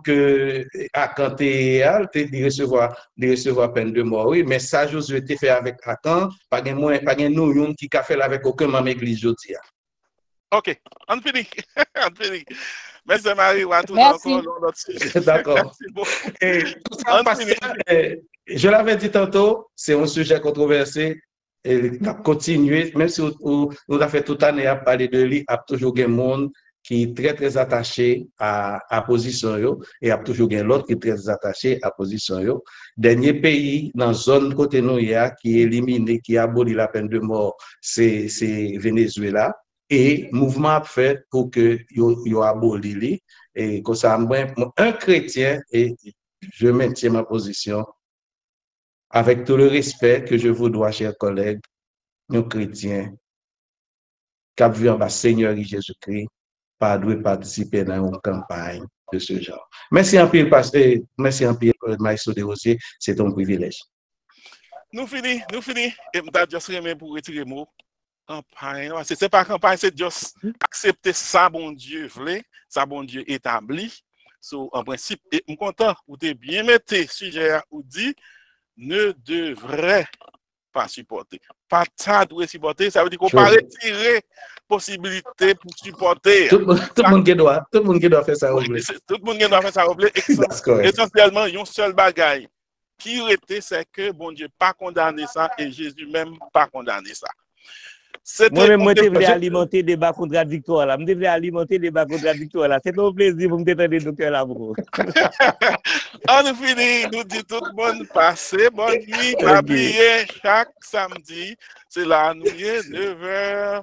S3: que Akan de recevoir peine de mort, oui, mais ça, Josué te fait avec Akan, pas de nous qui a fait avec aucun membre de l'église aujourd'hui.
S1: OK, on finit. Merci Marie, on a tout encore notre sujet.
S3: D'accord. Je l'avais dit tantôt, c'est un sujet controversé. Et on a continué, même si on a fait toute l'année à parler de lui, il y a toujours des monde qui est très, très attaché à la position, et il y a toujours l'autre qui est très attaché à la position. Dernier pays dans la zone côté nous, qui est éliminé, qui abolit la peine de mort, c'est Venezuela. Et mouvement fait pour que yo aboli. Et comme ça, un chrétien, et je maintiens ma position, avec tout le respect que je vous dois, chers collègues, un chrétien, qui a vu en bas Seigneur Jésus-Christ, pas doit participer dans une campagne de ce genre. Merci un peu, Maestro Desrosiers, c'est ton privilège.
S1: Nous finissons. Et m'ta juste remet pour retirer mot. Campagne, c'est pas campagne, c'est juste accepter ça, bon Dieu, voulait, ça, bon Dieu, établi. So, en principe, et je suis content, vous avez bien mis sujet ou dit, ne devrait pas supporter. Pas ça doit supporter, ça veut dire qu'on peut retirer possibilité pour supporter.
S3: Tout le monde qui doit faire ça.
S1: Tout le monde qui doit faire ça. Essentiellement, il y a un seul bagaille qui était, c'est que bon Dieu pas condamné ça et Jésus même pas condamné ça.
S4: Moi-même, je voulais alimenter des débats contradictoires là. Je voulais alimenter des débats contradictoires là. C'est un plaisir pour me t'entendre, docteur Labro.
S1: On nous finit, nous dit tout le monde passez bonne nuit, pas oublier chaque samedi, c'est la nuit 9h.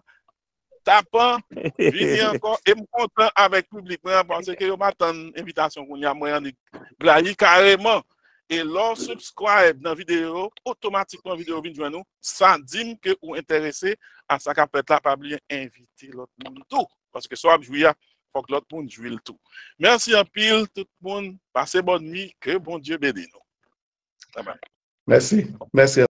S1: Tapant, venez encore, et me content avec le public, parce que je m'attends une invitation qu'on y a moyen de blayer carrément. Et lorsque subscribe dans la vidéo, automatiquement, la vidéo vient de joindre nous, ça dit que vous êtes intéressé à ça qu'après là, pas oublier inviter l'autre monde tout. Parce que soit jouer, il faut que l'autre monde joue le tout. Merci en pile, tout le monde. Passez bonne nuit, que bon Dieu bénisse nous.
S3: Merci. Merci.